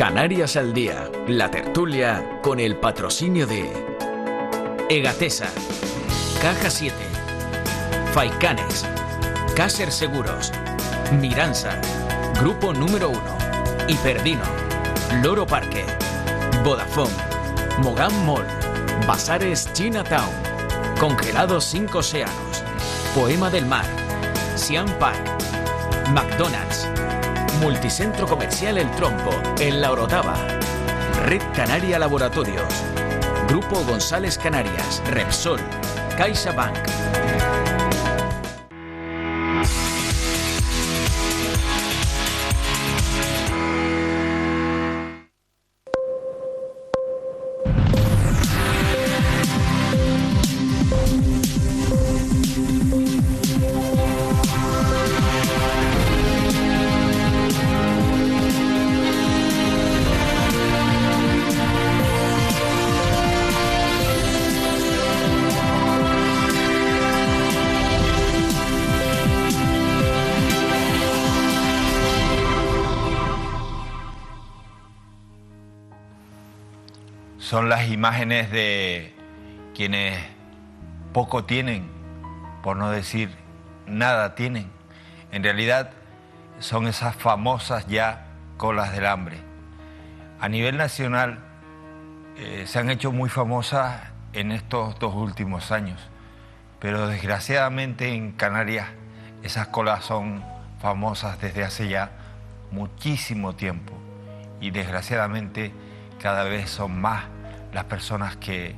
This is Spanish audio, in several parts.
Canarias al Día, la tertulia con el patrocinio de Egatesa, Caja 7, Faicanes, Caser Seguros, Miransa, Grupo Número 1, Hiperdino, Loro Parque, Vodafone, Mogán Mall, Bazares Chinatown, Congelados 5 Océanos, Poema del Mar, Siam Park, McDonald's, Multicentro Comercial El Trompo, en La Orotava, Red Canaria Laboratorios, Grupo González Canarias, Repsol, CaixaBank. Son las imágenes de quienes poco tienen, por no decir nada tienen. En realidad son esas famosas ya colas del hambre. A nivel nacional se han hecho muy famosas en estos 2 últimos años, pero desgraciadamente en Canarias esas colas son famosas desde hace ya muchísimo tiempo y desgraciadamente cada vez son más las personas que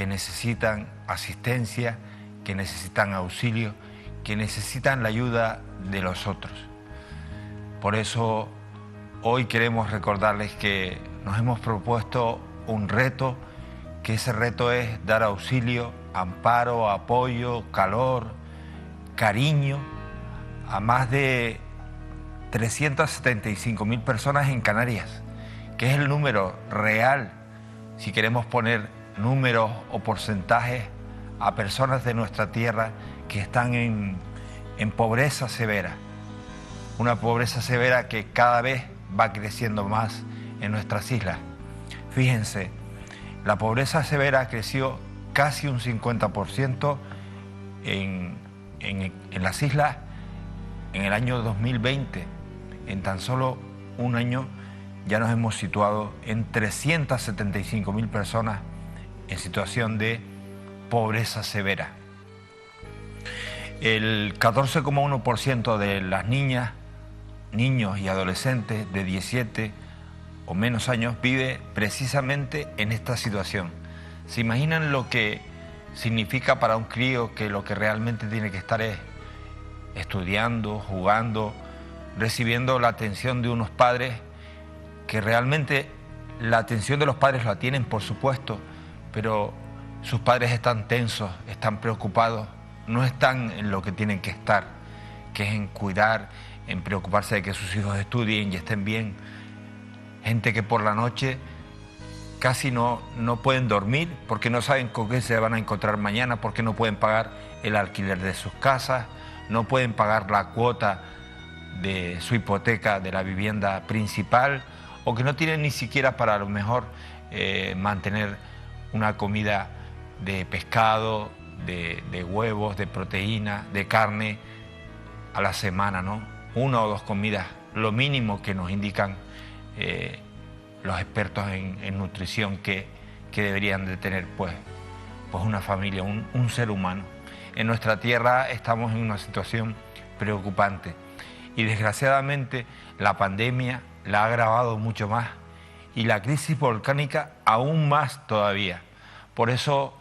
necesitan asistencia, que necesitan auxilio, que necesitan la ayuda de los otros. Por eso hoy queremos recordarles que nos hemos propuesto un reto, que ese reto es dar auxilio, amparo, apoyo, calor, cariño a más de 375.000 personas en Canarias, que es el número real, si queremos poner números o porcentajes, a personas de nuestra tierra que están en pobreza severa. Una pobreza severa que cada vez va creciendo más en nuestras islas. Fíjense, la pobreza severa creció casi un 50% en las islas en el año 2020. En tan solo un año ya nos hemos situado en 375.000 personas en situación de pobreza severa. El 14,1% de las niñas, niños y adolescentes de 17 o menos años vive precisamente en esta situación. ¿Se imaginan lo que significa para un crío que lo que realmente tiene que estar es estudiando, jugando, recibiendo la atención de unos padres que realmente la atención de los padres la tienen, por supuesto, pero sus padres están tensos, están preocupados, no están en lo que tienen que estar, que es en cuidar, en preocuparse de que sus hijos estudien y estén bien. Gente que por la noche casi no pueden dormir porque no saben con qué se van a encontrar mañana, porque no pueden pagar el alquiler de sus casas, no pueden pagar la cuota de su hipoteca de la vivienda principal, o que no tienen ni siquiera para a lo mejor mantener una comida de pescado, de huevos, de proteína, de carne a la semana, ¿no? 1 o 2 comidas, lo mínimo que nos indican los expertos en nutrición que deberían de tener pues una familia, un ser humano. En nuestra tierra estamos en una situación preocupante y desgraciadamente la pandemia la ha agravado mucho más y la crisis volcánica aún más todavía. Por eso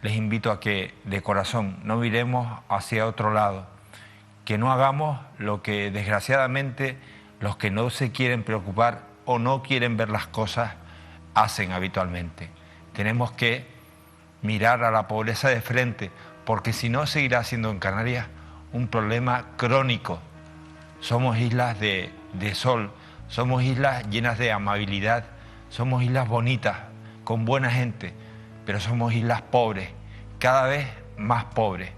les invito a que de corazón no miremos hacia otro lado, que no hagamos lo que desgraciadamente los que no se quieren preocupar o no quieren ver las cosas hacen habitualmente. Tenemos que mirar a la pobreza de frente, porque si no seguirá siendo en Canarias un problema crónico. Somos islas de sol, somos islas llenas de amabilidad, somos islas bonitas, con buena gente, pero somos islas pobres, cada vez más pobres.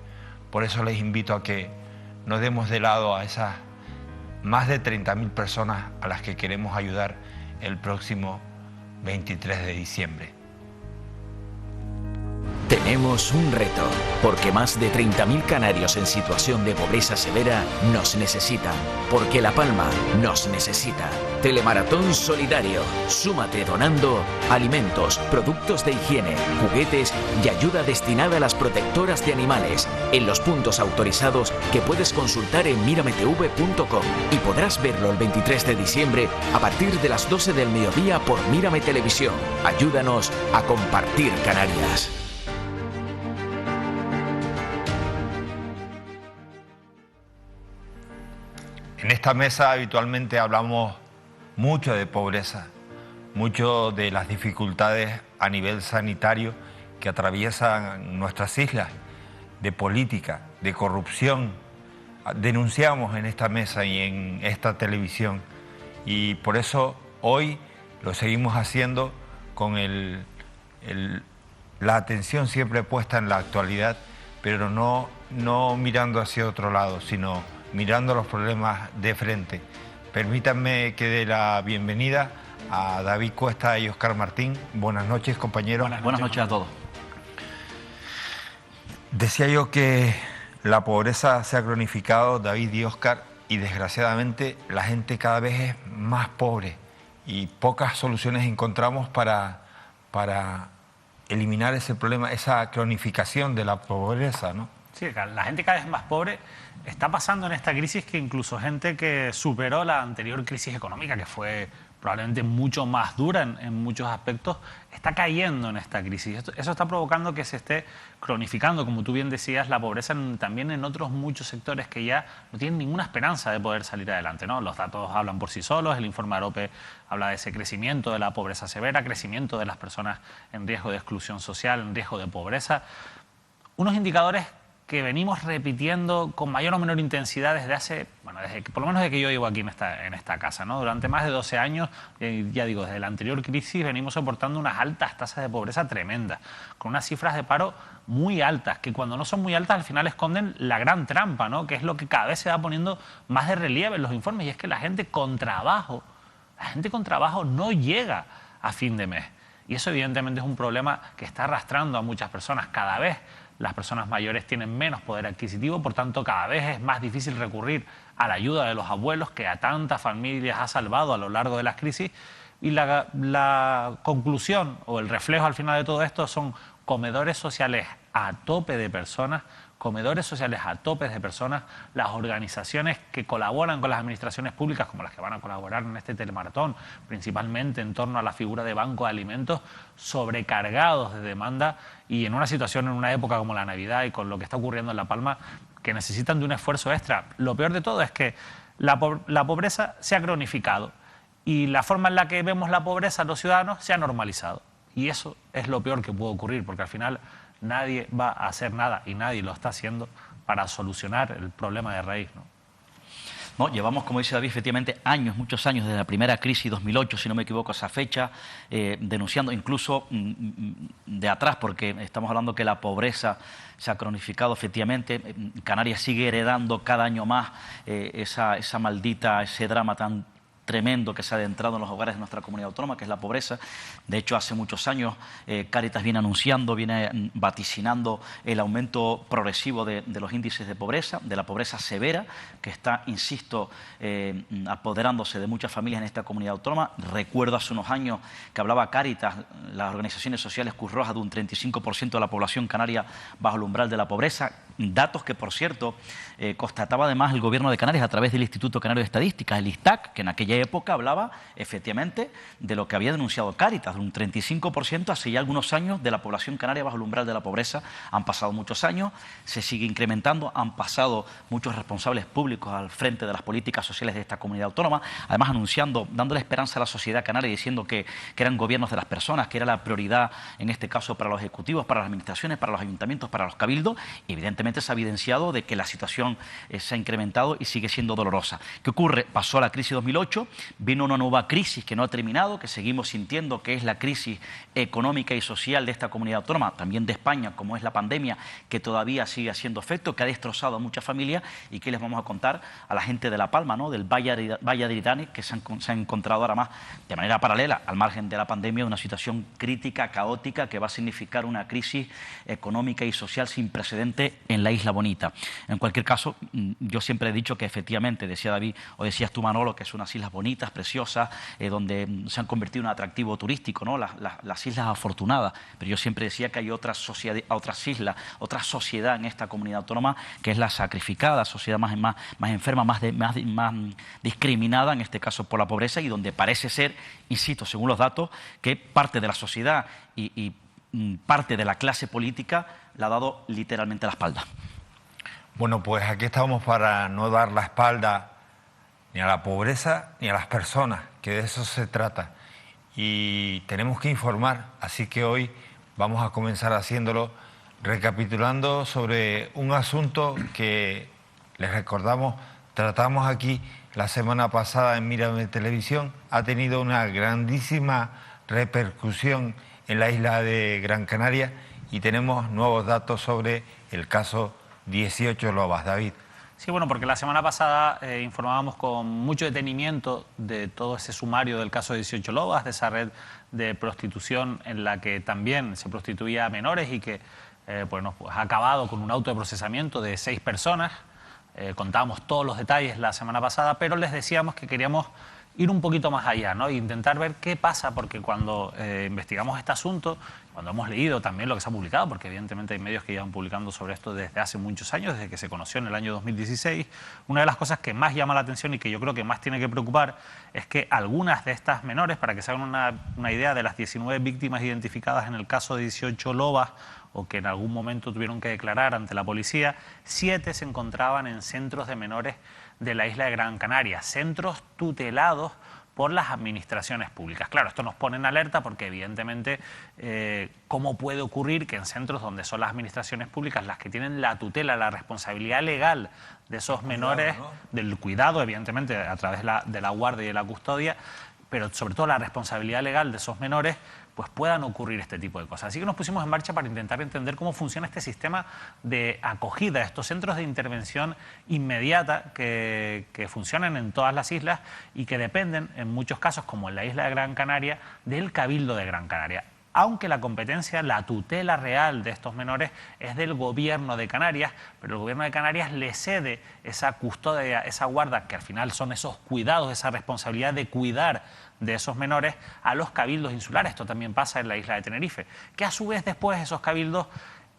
Por eso les invito a que no demos de lado a esas más de 30.000 personas a las que queremos ayudar el próximo 23 de diciembre. Tenemos un reto, porque más de 30.000 canarios en situación de pobreza severa nos necesitan, porque La Palma nos necesita. Telemaratón solidario. Súmate donando alimentos, productos de higiene, juguetes y ayuda destinada a las protectoras de animales en los puntos autorizados que puedes consultar en mirametv.com y podrás verlo el 23 de diciembre a partir de las 12 del mediodía por Mírame Televisión. Ayúdanos a compartir Canarias. En esta mesa habitualmente hablamos mucho de pobreza, mucho de las dificultades a nivel sanitario que atraviesan nuestras islas, de política, de corrupción. Denunciamos en esta mesa y en esta televisión, y por eso hoy lo seguimos haciendo con la atención siempre puesta en la actualidad, pero no mirando hacia otro lado, sino mirando los problemas de frente. Permítanme que dé la bienvenida a David Cuesta y Óscar Martín. Buenas noches, compañeros. Buenas noches a todos. Decía yo que la pobreza se ha cronificado, David y Óscar, y desgraciadamente la gente cada vez es más pobre y pocas soluciones encontramos para eliminar ese problema, esa cronificación de la pobreza, ¿no? Sí, la gente cada vez más pobre. Está pasando en esta crisis que incluso gente que superó la anterior crisis económica, que fue probablemente mucho más dura en muchos aspectos, está cayendo en esta crisis. Eso está provocando que se esté cronificando, como tú bien decías, la pobreza también en otros muchos sectores que ya no tienen ninguna esperanza de poder salir adelante, ¿no? Los datos hablan por sí solos, el informe AROPE habla de ese crecimiento de la pobreza severa, crecimiento de las personas en riesgo de exclusión social, en riesgo de pobreza. Unos indicadores que venimos repitiendo con mayor o menor intensidad desde por lo menos desde que yo llevo aquí en esta casa, ¿no? Durante más de 12 años, ya digo, desde la anterior crisis venimos soportando unas altas tasas de pobreza tremendas, con unas cifras de paro muy altas, que cuando no son muy altas al final esconden la gran trampa, ¿no? Que es lo que cada vez se va poniendo más de relieve en los informes, y es que la gente con trabajo no llega a fin de mes. Y eso evidentemente es un problema que está arrastrando a muchas personas. Cada vez las personas mayores tienen menos poder adquisitivo, por tanto cada vez es más difícil recurrir a la ayuda de los abuelos, que a tantas familias ha salvado a lo largo de las crisis. Y la conclusión o el reflejo al final de todo esto son comedores sociales a tope de personas, las organizaciones que colaboran con las administraciones públicas, como las que van a colaborar en este telemaratón, principalmente en torno a la figura de banco de alimentos, sobrecargados de demanda y en una situación, en una época como la Navidad y con lo que está ocurriendo en La Palma, que necesitan de un esfuerzo extra. Lo peor de todo es que la pobreza se ha cronificado y la forma en la que vemos la pobreza a los ciudadanos se ha normalizado. Y eso es lo peor que puede ocurrir, porque al final nadie va a hacer nada, y nadie lo está haciendo, para solucionar el problema de raíz, ¿no? No, llevamos, como dice David, efectivamente muchos años, desde la primera crisis 2008, si no me equivoco, esa fecha, denunciando incluso de atrás, porque estamos hablando que la pobreza se ha cronificado efectivamente. Canarias sigue heredando cada año más ese drama tan tremendo que se ha adentrado en los hogares de nuestra comunidad autónoma, que es la pobreza. De hecho, hace muchos años Cáritas viene vaticinando el aumento progresivo de los índices de pobreza, de la pobreza severa, que está, insisto, apoderándose de muchas familias en esta comunidad autónoma. Recuerdo hace unos años que hablaba Cáritas, las organizaciones sociales Cruz Roja, de un 35% de la población canaria bajo el umbral de la pobreza. Datos que, por cierto, constataba además el Gobierno de Canarias a través del Instituto Canario de Estadísticas, el ISTAC, que en aquella época hablaba efectivamente de lo que había denunciado Cáritas, de un 35% hace ya algunos años de la población canaria bajo el umbral de la pobreza. Han pasado muchos años, se sigue incrementando, han pasado muchos responsables públicos al frente de las políticas sociales de esta comunidad autónoma, además anunciando, dándole esperanza a la sociedad canaria, diciendo que eran gobiernos de las personas, que era la prioridad en este caso para los ejecutivos, para las administraciones, para los ayuntamientos, para los cabildos. Y evidentemente se ha evidenciado de que la situación se ha incrementado y sigue siendo dolorosa. ¿Qué ocurre? Pasó la crisis 2008, 2018, vino una nueva crisis que no ha terminado, que seguimos sintiendo, que es la crisis económica y social de esta comunidad autónoma, también de España, como es la pandemia, que todavía sigue haciendo efecto, que ha destrozado a muchas familias y que les vamos a contar a la gente de La Palma, ¿no?, del Valle de Iridane, que se han encontrado ahora más de manera paralela, al margen de la pandemia, una situación crítica, caótica, que va a significar una crisis económica y social sin precedente en la Isla Bonita. En cualquier caso, yo siempre he dicho que efectivamente, decía David, o decías tú, Manolo, que son unas islas bonitas, preciosas, donde se han convertido en un atractivo turístico, ¿no?, las islas afortunadas, pero yo siempre decía que hay otras islas, otra sociedad en esta comunidad autónoma, que es la sacrificada, sociedad más enferma, más discriminada, en este caso por la pobreza, y donde parece ser, insisto, según los datos, que parte de la sociedad y parte de la clase política le ha dado literalmente la espalda. Bueno, pues aquí estamos para no dar la espalda ni a la pobreza ni a las personas, que de eso se trata. Y tenemos que informar, así que hoy vamos a comenzar haciéndolo, recapitulando sobre un asunto que, les recordamos, tratamos aquí la semana pasada en Mírame Televisión. Ha tenido una grandísima repercusión en la isla de Gran Canaria y tenemos nuevos datos sobre el caso 18 Lobas. David. Sí, bueno, porque la semana pasada informábamos con mucho detenimiento de todo ese sumario del caso 18 Lobas, de esa red de prostitución en la que también se prostituía a menores y que pues ha acabado con un auto de procesamiento de 6 personas. Contábamos todos los detalles la semana pasada, pero les decíamos que queríamos ir un poquito más allá, ¿no?, e intentar ver qué pasa, porque cuando investigamos este asunto, cuando hemos leído también lo que se ha publicado, porque evidentemente hay medios que llevan publicando sobre esto desde hace muchos años, desde que se conoció en el año 2016, una de las cosas que más llama la atención y que yo creo que más tiene que preocupar es que algunas de estas menores, para que se hagan una idea de las 19 víctimas identificadas en el caso de 18 Lobas, o que en algún momento tuvieron que declarar ante la policía, 7 se encontraban en centros de menores de la isla de Gran Canaria, centros tutelados por las administraciones públicas. Claro, esto nos pone en alerta porque evidentemente cómo puede ocurrir que en centros donde son las administraciones públicas las que tienen la tutela, la responsabilidad legal de esos menores, ¿no?, del cuidado, evidentemente a través de la guardia y de la custodia, pero sobre todo la responsabilidad legal de esos menores, pues puedan ocurrir este tipo de cosas. Así que nos pusimos en marcha para intentar entender cómo funciona este sistema de acogida, estos centros de intervención inmediata que funcionan en todas las islas y que dependen, en muchos casos, como en la isla de Gran Canaria, del Cabildo de Gran Canaria. Aunque la competencia, la tutela real de estos menores es del Gobierno de Canarias, pero el Gobierno de Canarias le cede esa custodia, esa guarda, que al final son esos cuidados, esa responsabilidad de cuidar de esos menores, a los cabildos insulares. Esto también pasa en la isla de Tenerife, que a su vez después esos cabildos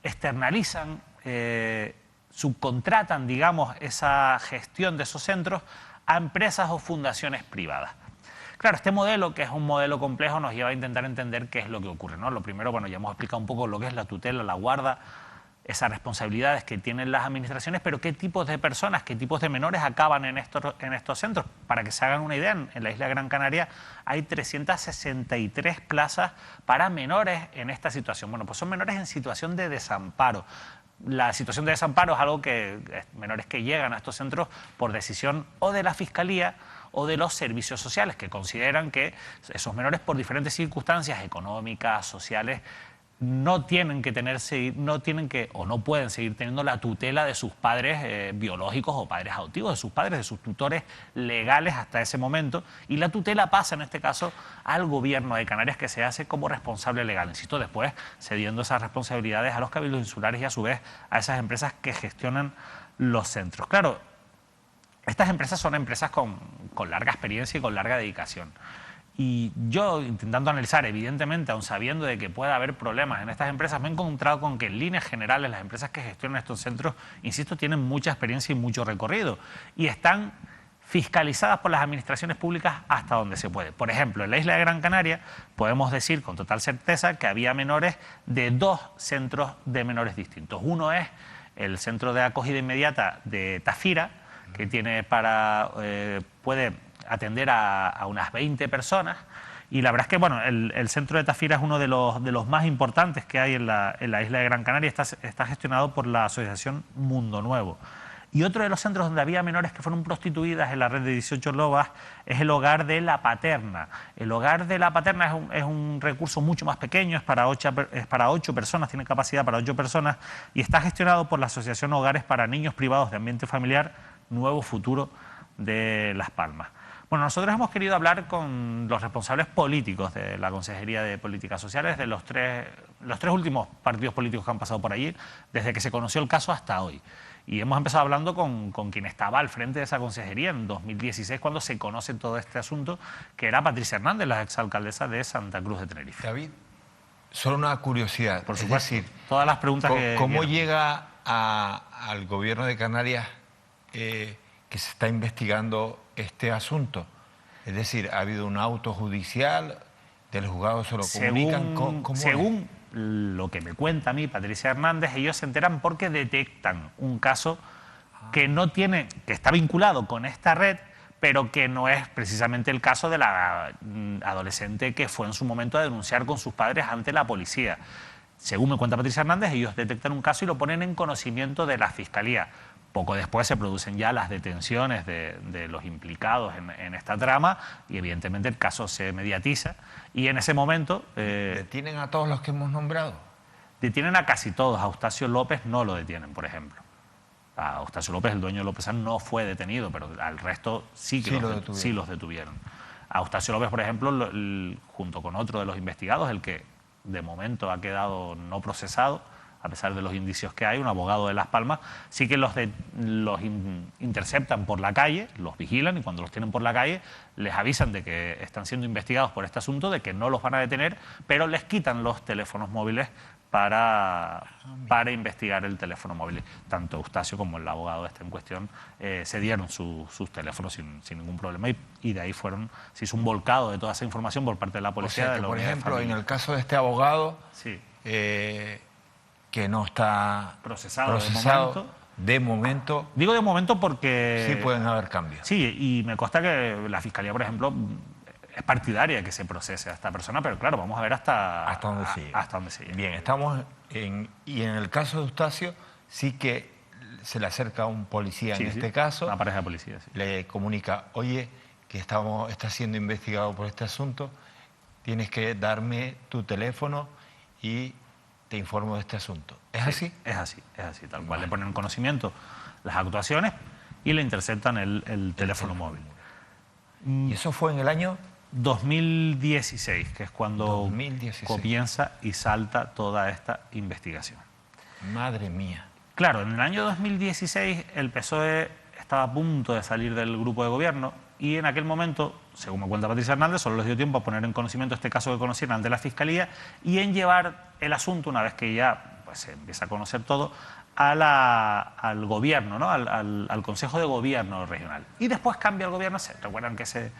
externalizan, subcontratan, digamos, esa gestión de esos centros a empresas o fundaciones privadas. Claro, este modelo, que es un modelo complejo, nos lleva a intentar entender qué es lo que ocurre, ¿no? Lo primero, bueno, ya hemos explicado un poco lo que es la tutela, la guarda, esas responsabilidades que tienen las administraciones, pero qué tipos de personas, qué tipos de menores acaban en estos centros. Para que se hagan una idea, en la isla de Gran Canaria hay 363 plazas para menores en esta situación. Bueno, pues son menores en situación de desamparo. La situación de desamparo es algo que menores que llegan a estos centros por decisión o de la Fiscalía o de los servicios sociales, que consideran que esos menores, por diferentes circunstancias económicas, sociales, no tienen que o no pueden seguir teniendo la tutela de sus padres biológicos o padres adoptivos, de sus padres, de sus tutores legales hasta ese momento, y la tutela pasa en este caso al Gobierno de Canarias, que se hace como responsable legal, insisto, después cediendo esas responsabilidades a los cabildos insulares y a su vez a esas empresas que gestionan los centros. Claro, estas empresas son empresas con larga experiencia y con larga dedicación. Y yo, intentando analizar, evidentemente, aun sabiendo de que puede haber problemas en estas empresas, me he encontrado con que en líneas generales las empresas que gestionan estos centros, insisto, tienen mucha experiencia y mucho recorrido y están fiscalizadas por las administraciones públicas hasta donde se puede. Por ejemplo, en la isla de Gran Canaria podemos decir con total certeza que había menores de 2 centros de menores distintos. Uno es el centro de acogida inmediata de Tafira, que tiene puede atender a unas 20 personas, y la verdad es que bueno, el centro de Tafira es uno de los más importantes que hay en la isla de Gran Canaria. Está gestionado por la asociación Mundo Nuevo. Y otro de los centros donde había menores que fueron prostituidas en la red de 18 Lobas es el Hogar de la Paterna. El Hogar de la Paterna es un recurso mucho más pequeño, es para 8 personas, tiene capacidad para 8 personas y está gestionado por la Asociación Hogares para Niños Privados de Ambiente Familiar Nuevo Futuro de Las Palmas. Bueno, nosotros hemos querido hablar con los responsables políticos de la Consejería de Políticas Sociales, de los tres últimos partidos políticos que han pasado por allí, desde que se conoció el caso hasta hoy. Y hemos empezado hablando con quien estaba al frente de esa consejería en 2016, cuando se conoce todo este asunto, que era Patricia Hernández, la exalcaldesa de Santa Cruz de Tenerife. David, solo una curiosidad. Por supuesto, es decir, todas las preguntas ¿cómo llega al gobierno de Canarias que se está investigando este asunto? Es decir, ¿ha habido un auto judicial? ¿Del juzgado se lo comunican? Según lo que me cuenta a mí Patricia Hernández, ellos se enteran porque detectan un caso que no tiene, que está vinculado con esta red, pero que no es precisamente el caso de la adolescente que fue en su momento a denunciar con sus padres ante la policía. Según me cuenta Patricia Hernández, ellos detectan un caso y lo ponen en conocimiento de la Fiscalía. Poco después se producen ya las detenciones de los implicados en esta trama y evidentemente el caso se mediatiza y en ese momento... ¿Detienen a todos los que hemos nombrado? Detienen a casi todos. A Eustacio López no lo detienen, por ejemplo. A Eustacio López, el dueño de López no fue detenido, pero al resto sí los detuvieron. A Eustacio López, por ejemplo, junto con otro de los investigados, el que de momento ha quedado no procesado, a pesar de los indicios que hay, un abogado de Las Palmas, sí que los interceptan por la calle, los vigilan y cuando los tienen por la calle les avisan de que están siendo investigados por este asunto, de que no los van a detener, pero les quitan los teléfonos móviles para investigar el teléfono móvil. Tanto Eustacio como el abogado en cuestión se dieron sus teléfonos sin ningún problema y de ahí se hizo un volcado de toda esa información por parte de la policía. O sea que, por ejemplo, en el caso de este abogado... Sí. Que no está procesado de momento. Digo de momento porque... Sí pueden haber cambios. Sí, y me consta que la Fiscalía, por ejemplo, es partidaria de que se procese a esta persona, pero claro, vamos a ver hasta dónde sigue. Hasta dónde sigue. Bien, y en el caso de Eustacio sí que se le acerca un policía en este caso. Una pareja de policías. Sí. Le comunica, oye, que está siendo investigado por este asunto, tienes que darme tu teléfono y te informo de este asunto. ¿Es así? Es así, tal cual. Le ponen en conocimiento las actuaciones y le interceptan el teléfono móvil. ¿Y eso fue en el año? 2016, que es cuando 2016. Comienza y salta toda esta investigación. Madre mía. Claro, en el año 2016 el PSOE estaba a punto de salir del grupo de gobierno y en aquel momento, según me cuenta Patricia Hernández, solo les dio tiempo a poner en conocimiento este caso que conocieran ante la Fiscalía y en llevar el asunto, una vez que ya se empieza a conocer todo, al gobierno, ¿no? al Consejo de Gobierno regional. Y después cambia el gobierno, recuerdan que se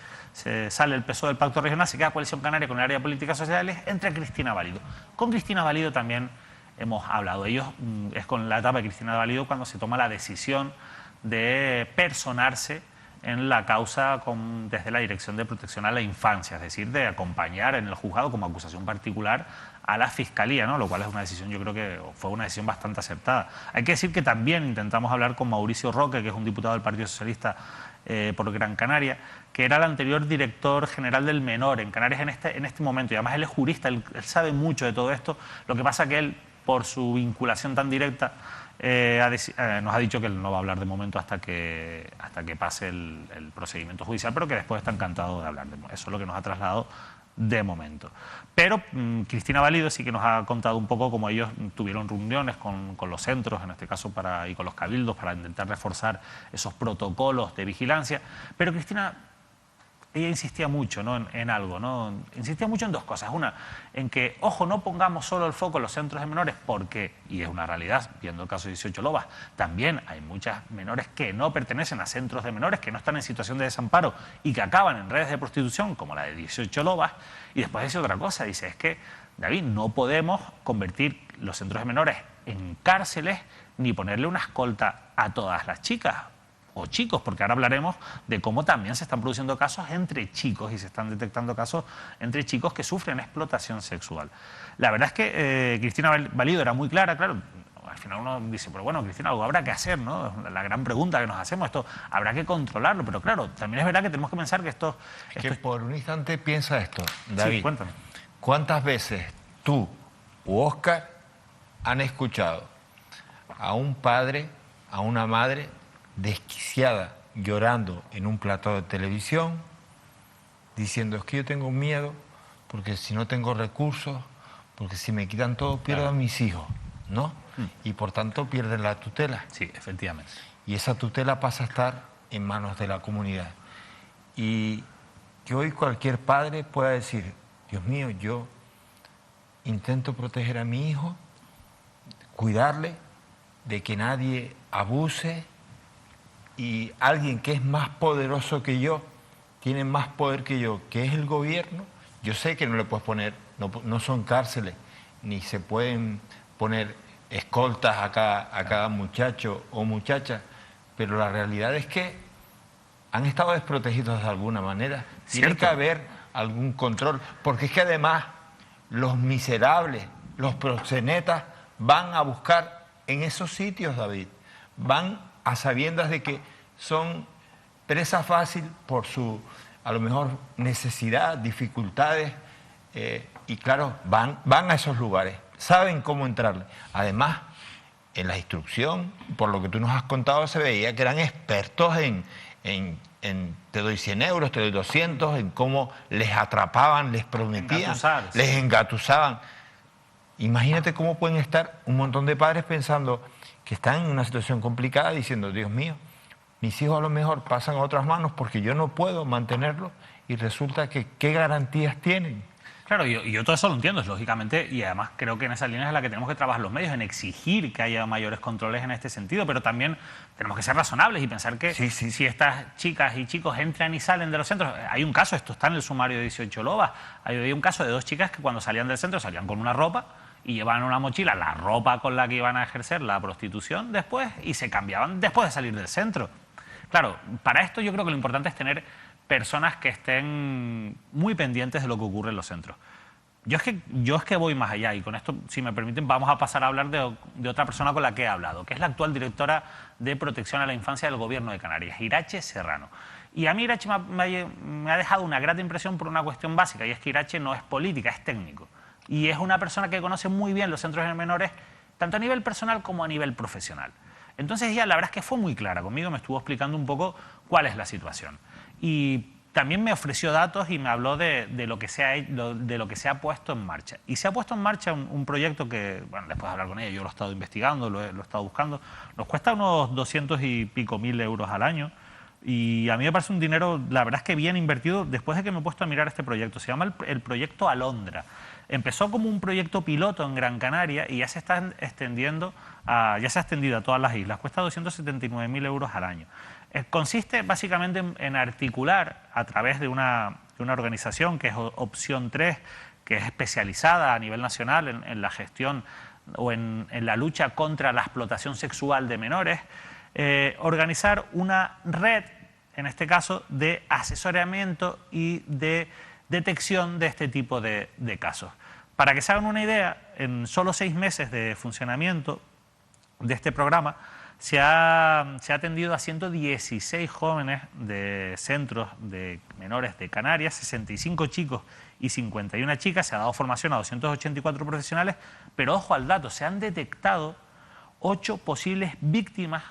sale el PSOE del Pacto Regional, se queda Coalición Canaria con el área de políticas sociales, entra Cristina Valido. Con Cristina Valido también hemos hablado. Es con la etapa de Cristina Valido cuando se toma la decisión de personarse en la causa desde la Dirección de Protección a la Infancia, es decir, de acompañar en el juzgado como acusación particular a la Fiscalía, ¿no? Lo cual es una decisión, yo creo que fue una decisión bastante acertada. Hay que decir que también intentamos hablar con Mauricio Roque, que es un diputado del Partido Socialista por Gran Canaria, que era el anterior director general del Menor en Canarias en este momento, y además él es jurista, él sabe mucho de todo esto. Lo que pasa que él, por su vinculación tan directa, nos ha dicho que él no va a hablar de momento hasta que pase el procedimiento judicial, pero que después está encantado de hablar. Eso es lo que nos ha trasladado de momento. Pero Cristina Valido sí que nos ha contado un poco cómo ellos tuvieron reuniones con los centros, en este caso, y con los cabildos, para intentar reforzar esos protocolos de vigilancia. Pero Cristina, ella insistía mucho, ¿no? en algo, ¿no? Insistía mucho en dos cosas. Una, en que, ojo, no pongamos solo el foco en los centros de menores, porque, y es una realidad, viendo el caso de 18 Lobas, también hay muchas menores que no pertenecen a centros de menores, que no están en situación de desamparo y que acaban en redes de prostitución, como la de 18 Lobas. Y después dice otra cosa, dice, es que, David, no podemos convertir los centros de menores en cárceles ni ponerle una escolta a todas las chicas o chicos, porque ahora hablaremos de cómo también se están produciendo casos entre chicos y se están detectando casos entre chicos que sufren explotación sexual. La verdad es que Cristina Valido era muy clara, claro, al final uno dice, pero bueno, Cristina, algo habrá que hacer, ¿no? La gran pregunta que nos hacemos, esto habrá que controlarlo, pero claro, también es verdad que tenemos que pensar que esto... Que por un instante piensa esto, David. Sí, cuéntame. ¿Cuántas veces tú u Óscar han escuchado a un padre, a una madre desquiciada, llorando en un plató de televisión, diciendo, es que yo tengo miedo, porque si no tengo recursos, porque si me quitan todo, pierdo a mis hijos, ¿no? Y por tanto pierden la tutela. Sí, efectivamente. Y esa tutela pasa a estar en manos de la comunidad. Y que hoy cualquier padre pueda decir, Dios mío, yo intento proteger a mi hijo, cuidarle, de que nadie abuse, y alguien que es más poderoso que yo, tiene más poder que yo, que es el gobierno. Yo sé que no le puedes poner, no son cárceles, ni se pueden poner escoltas a cada muchacho o muchacha, pero la realidad es que han estado desprotegidos de alguna manera. Tiene que haber algún control, porque es que además los miserables, los proxenetas, van a buscar en esos sitios, David, van a sabiendas de que son presa fácil por su, a lo mejor, necesidad, dificultades, y claro, van a esos lugares, saben cómo entrarle. Además, en la instrucción, por lo que tú nos has contado, se veía que eran expertos en te doy 100 euros, te doy 200, en cómo les atrapaban, les prometían, les engatusaban. Imagínate cómo pueden estar un montón de padres pensando que están en una situación complicada, diciendo, Dios mío, mis hijos a lo mejor pasan a otras manos porque yo no puedo mantenerlos, y resulta que ¿qué garantías tienen? Claro, yo todo eso lo entiendo, lógicamente, y además creo que en esas líneas es la que tenemos que trabajar los medios, en exigir que haya mayores controles en este sentido, pero también tenemos que ser razonables y pensar que si estas chicas y chicos entran y salen de los centros, hay un caso, esto está en el sumario de 18 Lobas, hay un caso de 2 chicas que cuando salían del centro salían con una ropa y llevaban en una mochila la ropa con la que iban a ejercer la prostitución después y se cambiaban después de salir del centro. Claro, para esto yo creo que lo importante es tener personas que estén muy pendientes de lo que ocurre en los centros. Yo es que voy más allá, y con esto, si me permiten, vamos a pasar a hablar de otra persona con la que he hablado, que es la actual directora de Protección a la Infancia del Gobierno de Canarias, Irache Serrano. Y a mí Irache me ha dejado una grata impresión por una cuestión básica, y es que Irache no es política, es técnico. Y es una persona que conoce muy bien los centros de menores, tanto a nivel personal como a nivel profesional. Entonces ella, la verdad es que fue muy clara conmigo, me estuvo explicando un poco cuál es la situación. Y también me ofreció datos y me habló de lo que se ha puesto en marcha. Y se ha puesto en marcha un proyecto que, bueno, después de hablar con ella, yo lo he estado investigando, lo he estado buscando, nos cuesta unos 200 y pico mil euros al año. Y a mí me parece un dinero, la verdad es que bien invertido, después de que me he puesto a mirar este proyecto. Se llama el proyecto Alondra. Empezó como un proyecto piloto en Gran Canaria y ya se está extendiendo ya se ha extendido a todas las islas. Cuesta 279.000 euros al año. Consiste básicamente en articular a través de una organización que es Opción 3, que es especializada a nivel nacional en la gestión o en la lucha contra la explotación sexual de menores, organizar una red, en este caso, de asesoramiento y de detección de este tipo de casos. Para que se hagan una idea, en solo 6 meses de funcionamiento de este programa, se ha atendido a 116 jóvenes de centros de menores de Canarias, 65 chicos y 51 chicas, se ha dado formación a 284 profesionales, pero ojo al dato, se han detectado 8 posibles víctimas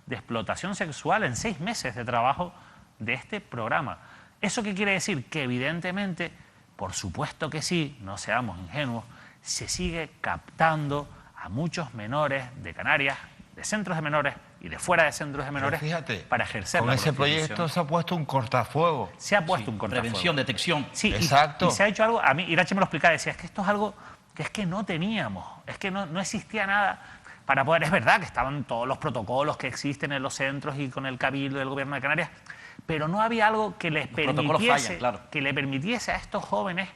de explotación sexual en 6 meses de trabajo de este programa. ¿Eso qué quiere decir? Que evidentemente, por supuesto que sí, no seamos ingenuos, se sigue captando a muchos menores de Canarias, de centros de menores y de fuera de centros de menores, fíjate, para ejercer con la ese prostitución. proyecto se ha puesto un cortafuego. Se ha puesto un cortafuego. Prevención, detección. Sí, exacto. Y se ha hecho algo, a mí Irache me lo explicaba, decía, es que esto es algo que es que no teníamos, es que no existía nada para poder, es verdad que estaban todos los protocolos que existen en los centros y con el Cabildo del Gobierno de Canarias, pero no había algo que les permitiese a estos jóvenes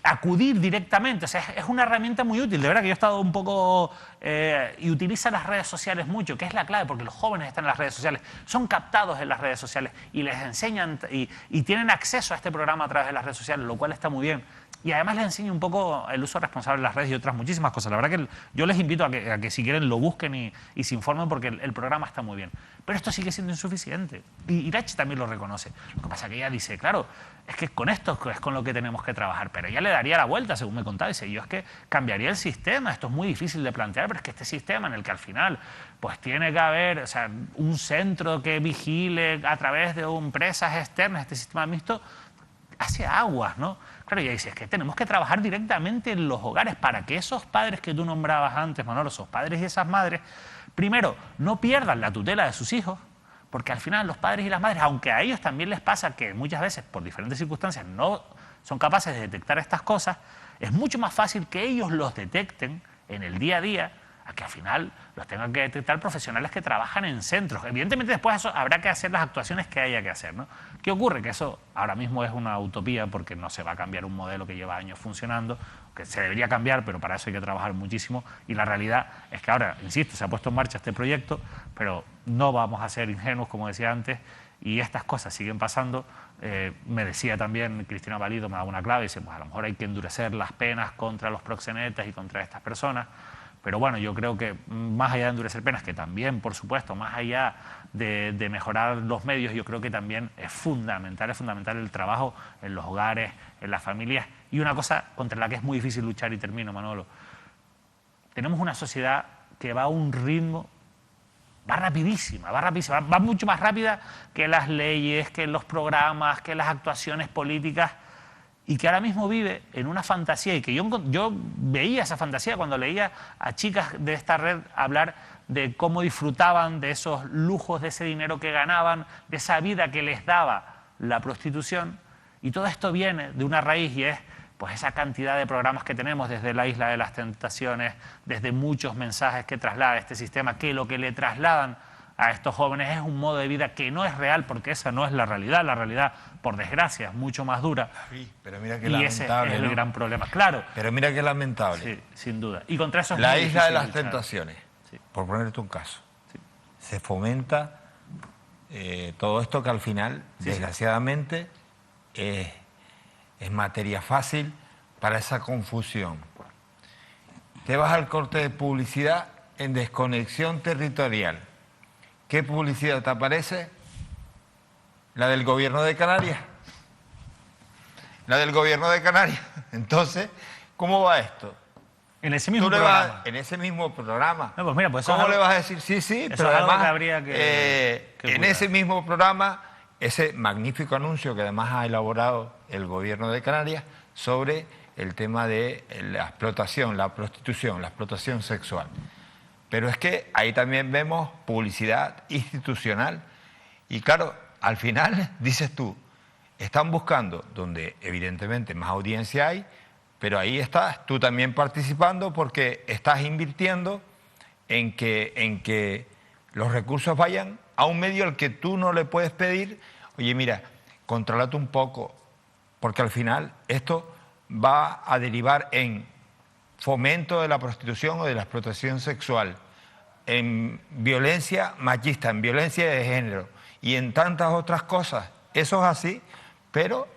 acudir directamente. O sea, es una herramienta muy útil. De verdad que yo he estado un poco y utiliza las redes sociales mucho, que es la clave, porque los jóvenes están en las redes sociales, son captados en las redes sociales y les enseñan y tienen acceso a este programa a través de las redes sociales, lo cual está muy bien. Y además les enseña un poco el uso responsable de las redes y otras muchísimas cosas. La verdad que yo les invito a que si quieren lo busquen y se informen, porque el programa está muy bien. Pero esto sigue siendo insuficiente. Y Irache también lo reconoce. Lo que pasa es que ella dice, claro, es que con esto es con lo que tenemos que trabajar. Pero ella le daría la vuelta, según me contaba. Dice, yo es que cambiaría el sistema. Esto es muy difícil de plantear, pero es que este sistema en el que al final pues tiene que haber, o sea, un centro que vigile a través de empresas externas, este sistema mixto, hace aguas, ¿no? Claro, y ella dice, es que tenemos que trabajar directamente en los hogares para que esos padres que tú nombrabas antes, Manolo, esos padres y esas madres, primero, no pierdan la tutela de sus hijos, porque al final los padres y las madres, aunque a ellos también les pasa que muchas veces por diferentes circunstancias no son capaces de detectar estas cosas, es mucho más fácil que ellos los detecten en el día a día, a que al final los tengan que detectar profesionales que trabajan en centros. Evidentemente después eso habrá que hacer las actuaciones que haya que hacer, ¿no? ¿Qué ocurre? Que eso ahora mismo es una utopía, porque no se va a cambiar un modelo que lleva años funcionando, que se debería cambiar, pero para eso hay que trabajar muchísimo, y la realidad es que ahora, insisto, se ha puesto en marcha este proyecto, pero no vamos a ser ingenuos, como decía antes, y estas cosas siguen pasando. Me decía también Cristina Valido, me daba una clave, y dice, pues a lo mejor hay que endurecer las penas contra los proxenetas y contra estas personas. Pero bueno, yo creo que más allá de endurecer penas, que también, por supuesto, más allá de mejorar los medios, yo creo que también es fundamental el trabajo en los hogares, en las familias. Y una cosa contra la que es muy difícil luchar, y termino, Manolo, tenemos una sociedad que va a un ritmo, va rapidísima, va mucho más rápida que las leyes, que los programas, que las actuaciones políticas, y que ahora mismo vive en una fantasía, y que yo veía esa fantasía cuando leía a chicas de esta red hablar de cómo disfrutaban de esos lujos, de ese dinero que ganaban, de esa vida que les daba la prostitución. Y todo esto viene de una raíz, y es pues esa cantidad de programas que tenemos desde la Isla de las Tentaciones, desde muchos mensajes que traslada este sistema, que lo que le trasladan a estos jóvenes es un modo de vida que no es real, porque esa no es la realidad, por desgracia, es mucho más dura. Sí, pero mira qué y lamentable, ese es el ¿no? gran problema, claro. Pero mira qué lamentable. Sí, sin duda. Y contra eso es La muy Isla de difícil las luchar. Tentaciones, Sí. por ponerte un caso, Sí. se fomenta todo esto que al final, desgraciadamente, es materia fácil para esa confusión. Te vas al corte de publicidad en Desconexión Territorial. ¿Qué publicidad te aparece? La del Gobierno de Canarias. La del Gobierno de Canarias. Entonces, ¿cómo va esto? En ese mismo Tú le programa. vas en ese mismo programa. No, pues mira, pues eso ¿Cómo es le algo- vas a decir? Sí, sí, eso pero es algo además que habría que en cuidar. ese mismo programa, ese magnífico anuncio que además ha elaborado el Gobierno de Canarias sobre el tema de la explotación, la prostitución, la explotación sexual. Pero es que ahí también vemos publicidad institucional y claro, al final, dices tú, están buscando donde evidentemente más audiencia hay, pero ahí estás tú también participando porque estás invirtiendo en que los recursos vayan a un medio al que tú no le puedes pedir, oye mira, contrólate un poco, porque al final esto va a derivar en fomento de la prostitución o de la explotación sexual, en violencia machista, en violencia de género y en tantas otras cosas. Eso es así, pero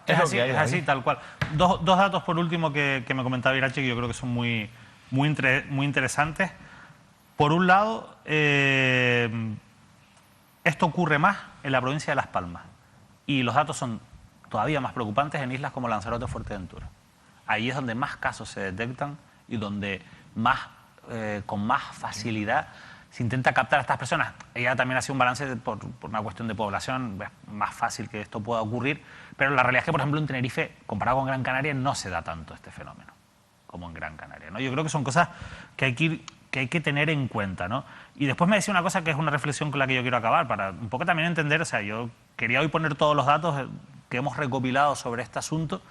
es lo así, que hay es ahí. así, tal cual. Dos datos por último que me comentaba Irache, que yo creo que son muy interesantes. Por un lado, esto ocurre más en la provincia de Las Palmas, y los datos son todavía más preocupantes en islas como Lanzarote o Fuerteventura. Ahí es donde más casos se detectan y donde con más facilidad se intenta captar a estas personas. Ella también hace un balance por una cuestión de población, es más fácil que esto pueda ocurrir, pero la realidad es que, por ejemplo, en Tenerife, comparado con Gran Canaria, no se da tanto este fenómeno como en Gran Canaria, ¿no? Yo creo que son cosas que hay que tener en cuenta, ¿no? Y después me decía una cosa que es una reflexión con la que yo quiero acabar, para un poco también entender, o sea, yo quería hoy poner todos los datos que hemos recopilado sobre este asunto,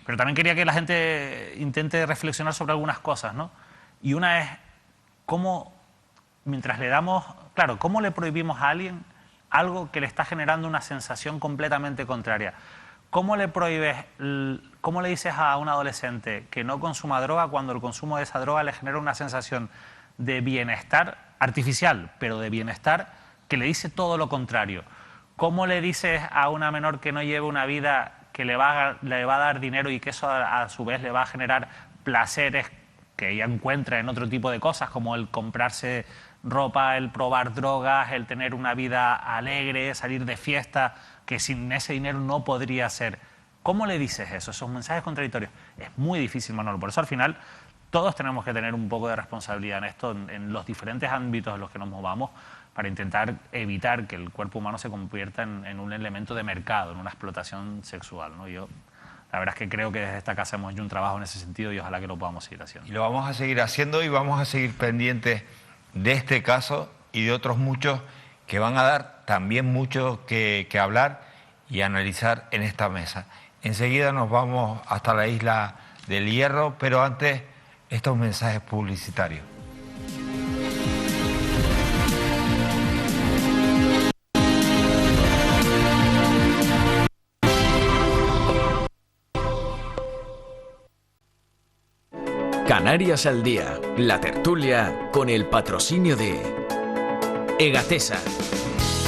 pero también quería que la gente intente reflexionar sobre algunas cosas, ¿no? Y una es cómo, mientras le damos, claro, cómo le prohibimos a alguien algo que le está generando una sensación completamente contraria. ¿Cómo le prohíbes, cómo le dices a un adolescente que no consuma droga cuando el consumo de esa droga le genera una sensación de bienestar artificial, pero de bienestar que le dice todo lo contrario. ¿Cómo le dices a una menor que no lleve una vida que le va a dar dinero y que eso a su vez le va a generar placeres que ella encuentra en otro tipo de cosas, como el comprarse ropa, el probar drogas, el tener una vida alegre, salir de fiesta, que sin ese dinero no podría hacer? ¿Cómo le dices eso? Esos mensajes contradictorios. Es muy difícil, Manolo. Por eso al final todos tenemos que tener un poco de responsabilidad en esto, en los diferentes ámbitos en los que nos movamos, para intentar evitar que el cuerpo humano se convierta en un elemento de mercado, en una explotación sexual, ¿no? Yo, la verdad es que creo que desde esta casa hemos hecho un trabajo en ese sentido y ojalá que lo podamos seguir haciendo. Y lo vamos a seguir haciendo y vamos a seguir pendientes de este caso y de otros muchos que van a dar también mucho que hablar y analizar en esta mesa. Enseguida nos vamos hasta la isla del Hierro, pero antes estos mensajes publicitarios. Canarias al Día, la tertulia con el patrocinio de Egatesa,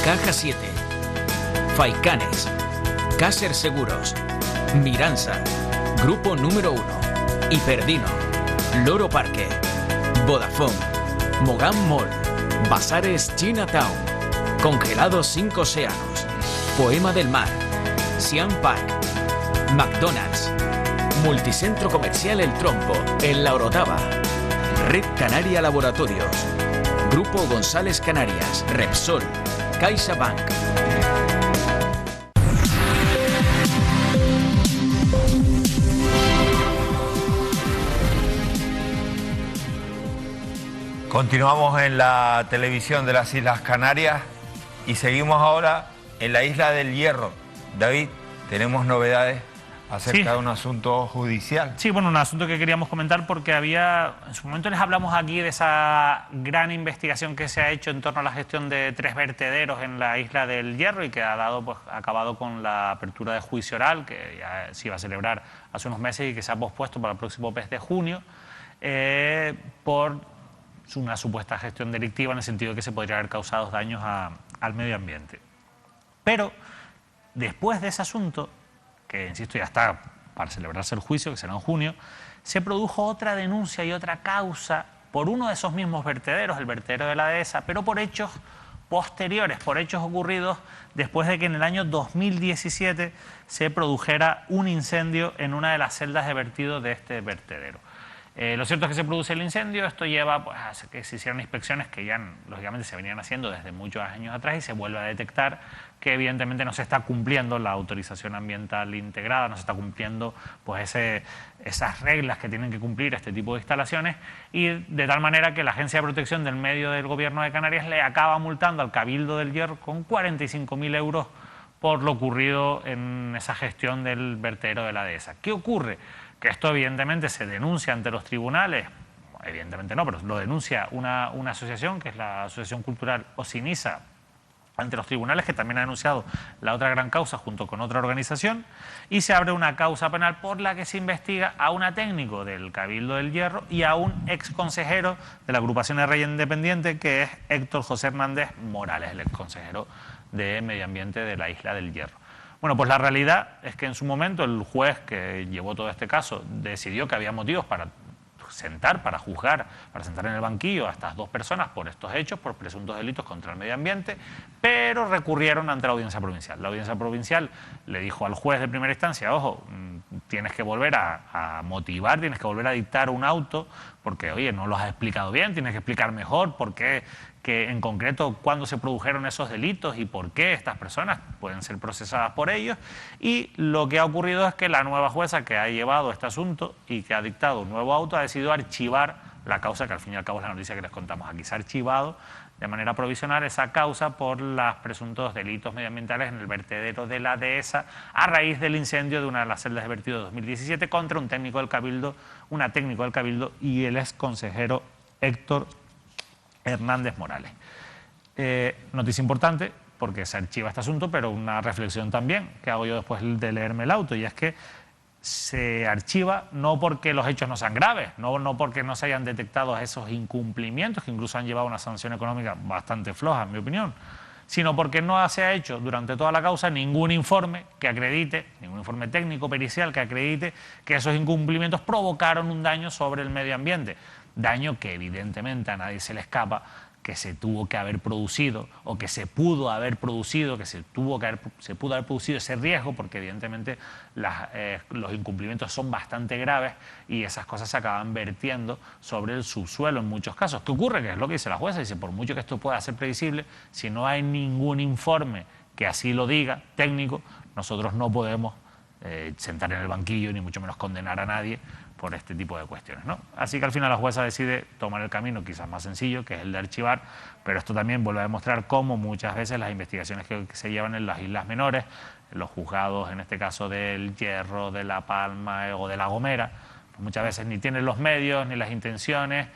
Caja 7, Faicanes, Caser Seguros, Miransa, Grupo Número 1, Hiperdino, Loro Parque, Vodafone, Mogán Mall, Bazares Chinatown, Congelados 5 Océanos, Poema del Mar, Siam Park, McDonald's, Multicentro Comercial El Trompo, en La Orotava, Red Canaria Laboratorios, Grupo González Canarias, Repsol, CaixaBank. Continuamos en la televisión de las Islas Canarias y seguimos ahora en la isla del Hierro. David, tenemos novedades acerca de un asunto judicial. Sí, bueno, un asunto que queríamos comentar porque en su momento les hablamos aquí de esa gran investigación que se ha hecho en torno a la gestión de 3 vertederos en la isla del Hierro y que ha acabado con la apertura de juicio oral, que ya se iba a celebrar hace unos meses y que se ha pospuesto para el próximo mes de junio, por una supuesta gestión delictiva en el sentido de que se podría haber causado daños al medio ambiente. Pero después de ese asunto, que insisto ya está para celebrarse el juicio, que será en junio, se produjo otra denuncia y otra causa por uno de esos mismos vertederos, el vertedero de la dehesa, pero por hechos posteriores, por hechos ocurridos después de que en el año 2017 se produjera un incendio en una de las celdas de vertido de este vertedero. Lo cierto es que se produce el incendio, esto lleva a que se hicieran inspecciones que ya lógicamente se venían haciendo desde muchos años atrás y se vuelve a detectar que evidentemente no se está cumpliendo la autorización ambiental integrada, no se está cumpliendo pues esas reglas que tienen que cumplir este tipo de instalaciones, y de tal manera que la Agencia de Protección del Medio del Gobierno de Canarias le acaba multando al Cabildo del Hierro con 45.000 euros por lo ocurrido en esa gestión del vertedero de la dehesa. ¿Qué ocurre? Que esto evidentemente se denuncia ante los tribunales, evidentemente no, pero lo denuncia una asociación que es la Asociación Cultural Osinisa ante los tribunales, que también ha denunciado la otra gran causa junto con otra organización, y se abre una causa penal por la que se investiga a una técnico del Cabildo del Hierro y a un ex consejero de la agrupación de Rey Independiente, que es Héctor José Hernández Morales, el ex consejero de Medio Ambiente de la isla del Hierro. Bueno, pues la realidad es que en su momento el juez que llevó todo este caso decidió que había motivos para juzgar, para sentar en el banquillo a estas 2 personas por estos hechos, por presuntos delitos contra el medio ambiente, pero recurrieron ante la audiencia provincial. La audiencia provincial le dijo al juez de primera instancia: ojo, tienes que volver a motivar, tienes que volver a dictar un auto, porque, oye, no lo has explicado bien, tienes que explicar mejor por qué, que en concreto cuándo se produjeron esos delitos y por qué estas personas pueden ser procesadas por ellos. Y lo que ha ocurrido es que la nueva jueza que ha llevado este asunto y que ha dictado un nuevo auto ha decidido archivar la causa, que al fin y al cabo es la noticia que les contamos aquí. Se ha archivado de manera provisional esa causa por los presuntos delitos medioambientales en el vertedero de la dehesa a raíz del incendio de una de las celdas de vertido de 2017 contra un técnico del Cabildo, una técnico del Cabildo y el ex consejero Héctor Hernández Morales. Noticia importante porque se archiva este asunto, pero una reflexión también que hago yo después de leerme el auto, y es que se archiva no porque los hechos no sean graves, no porque no se hayan detectado esos incumplimientos que incluso han llevado a una sanción económica bastante floja, en mi opinión, sino porque no se ha hecho durante toda la causa ningún informe que acredite, ningún informe técnico pericial que acredite que esos incumplimientos provocaron un daño sobre el medio ambiente. Daño que evidentemente a nadie se le escapa, que se tuvo que haber producido o que se pudo haber producido, se pudo haber producido ese riesgo, porque evidentemente los incumplimientos son bastante graves y esas cosas se acaban vertiendo sobre el subsuelo en muchos casos. ¿Qué ocurre? Que es lo que dice la jueza, dice, por mucho que esto pueda ser previsible, si no hay ningún informe que así lo diga, técnico, nosotros no podemos sentar en el banquillo ni mucho menos condenar a nadie por este tipo de cuestiones, ¿no? Así que al final la jueza decide tomar el camino quizás más sencillo, que es el de archivar, pero esto también vuelve a demostrar cómo muchas veces las investigaciones que se llevan en las islas menores, en los juzgados, en este caso del Hierro, de La Palma o de La Gomera, pues muchas veces ni tienen los medios ni las intenciones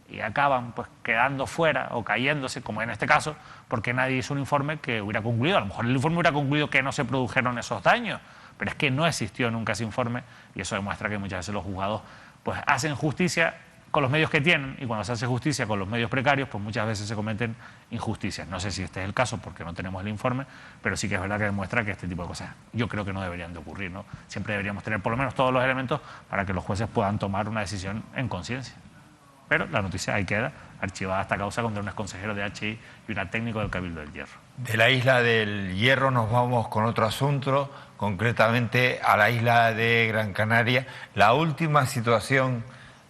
y acaban pues quedando fuera o cayéndose, como en este caso, porque nadie hizo un informe que hubiera concluido. A lo mejor el informe hubiera concluido que no se produjeron esos daños, pero es que no existió nunca ese informe y eso demuestra que muchas veces los juzgados pues hacen justicia con los medios que tienen y cuando se hace justicia con los medios precarios pues muchas veces se cometen injusticias. No sé si este es el caso porque no tenemos el informe, pero sí que es verdad que demuestra que este tipo de cosas yo creo que no deberían de ocurrir, ¿no? Siempre deberíamos tener por lo menos todos los elementos para que los jueces puedan tomar una decisión en conciencia. Pero la noticia ahí queda, archivada esta causa contra un exconsejero de HI y una técnico del Cabildo del Hierro. De la isla del Hierro nos vamos con otro asunto, concretamente a la isla de Gran Canaria. La última situación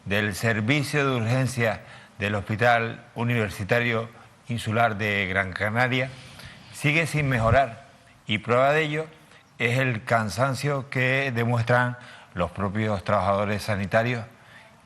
del servicio de urgencia del Hospital Universitario Insular de Gran Canaria sigue sin mejorar y prueba de ello es el cansancio que demuestran los propios trabajadores sanitarios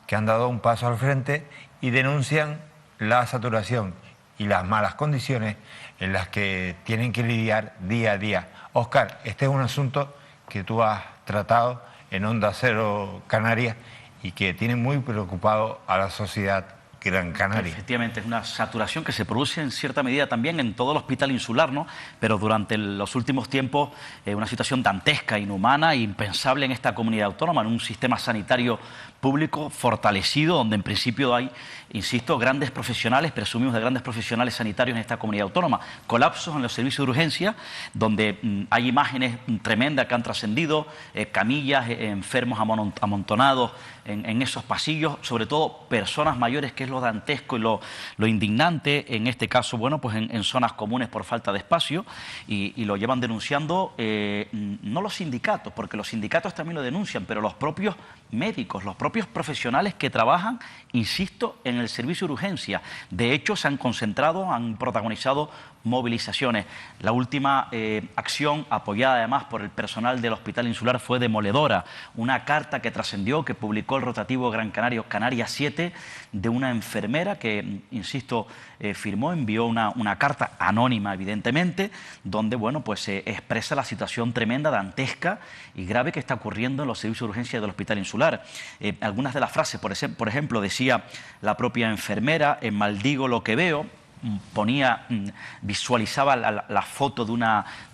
que han dado un paso al frente y denuncian la saturación y las malas condiciones en las que tienen que lidiar día a día. Óscar, este es un asunto que tú has tratado en Onda Cero Canarias y que tiene muy preocupado a la sociedad Gran Canaria. Efectivamente, es una saturación que se produce en cierta medida también en todo el hospital insular, ¿no? Pero durante los últimos tiempos una situación dantesca, inhumana e impensable en esta comunidad autónoma, en un sistema sanitario público fortalecido, donde en principio hay, insisto, grandes profesionales, presumimos de grandes profesionales sanitarios en esta comunidad autónoma. Colapsos en los servicios de urgencia, donde hay imágenes tremendas que han trascendido, camillas, enfermos amontonados en esos pasillos, sobre todo personas mayores, que es lo dantesco y lo indignante, en este caso, bueno, pues en zonas comunes por falta de espacio, y lo llevan denunciando no los sindicatos, porque los sindicatos también lo denuncian, pero los propios médicos, los propios profesionales que trabajan, insisto, en el servicio de urgencia. De hecho, se han concentrado, han protagonizado movilizaciones. La última acción, apoyada además por el personal del Hospital Insular, fue demoledora. Una carta que trascendió, que publicó el rotativo Gran Canario, Canarias 7, de una enfermera que, insisto, firmó, envió una carta anónima, evidentemente, donde, bueno, pues se expresa la situación tremenda, dantesca y grave que está ocurriendo en los servicios de urgencia del Hospital Insular. Algunas de las frases, por ejemplo, decía la propia enfermera, maldigo lo que veo. Visualizaba la foto de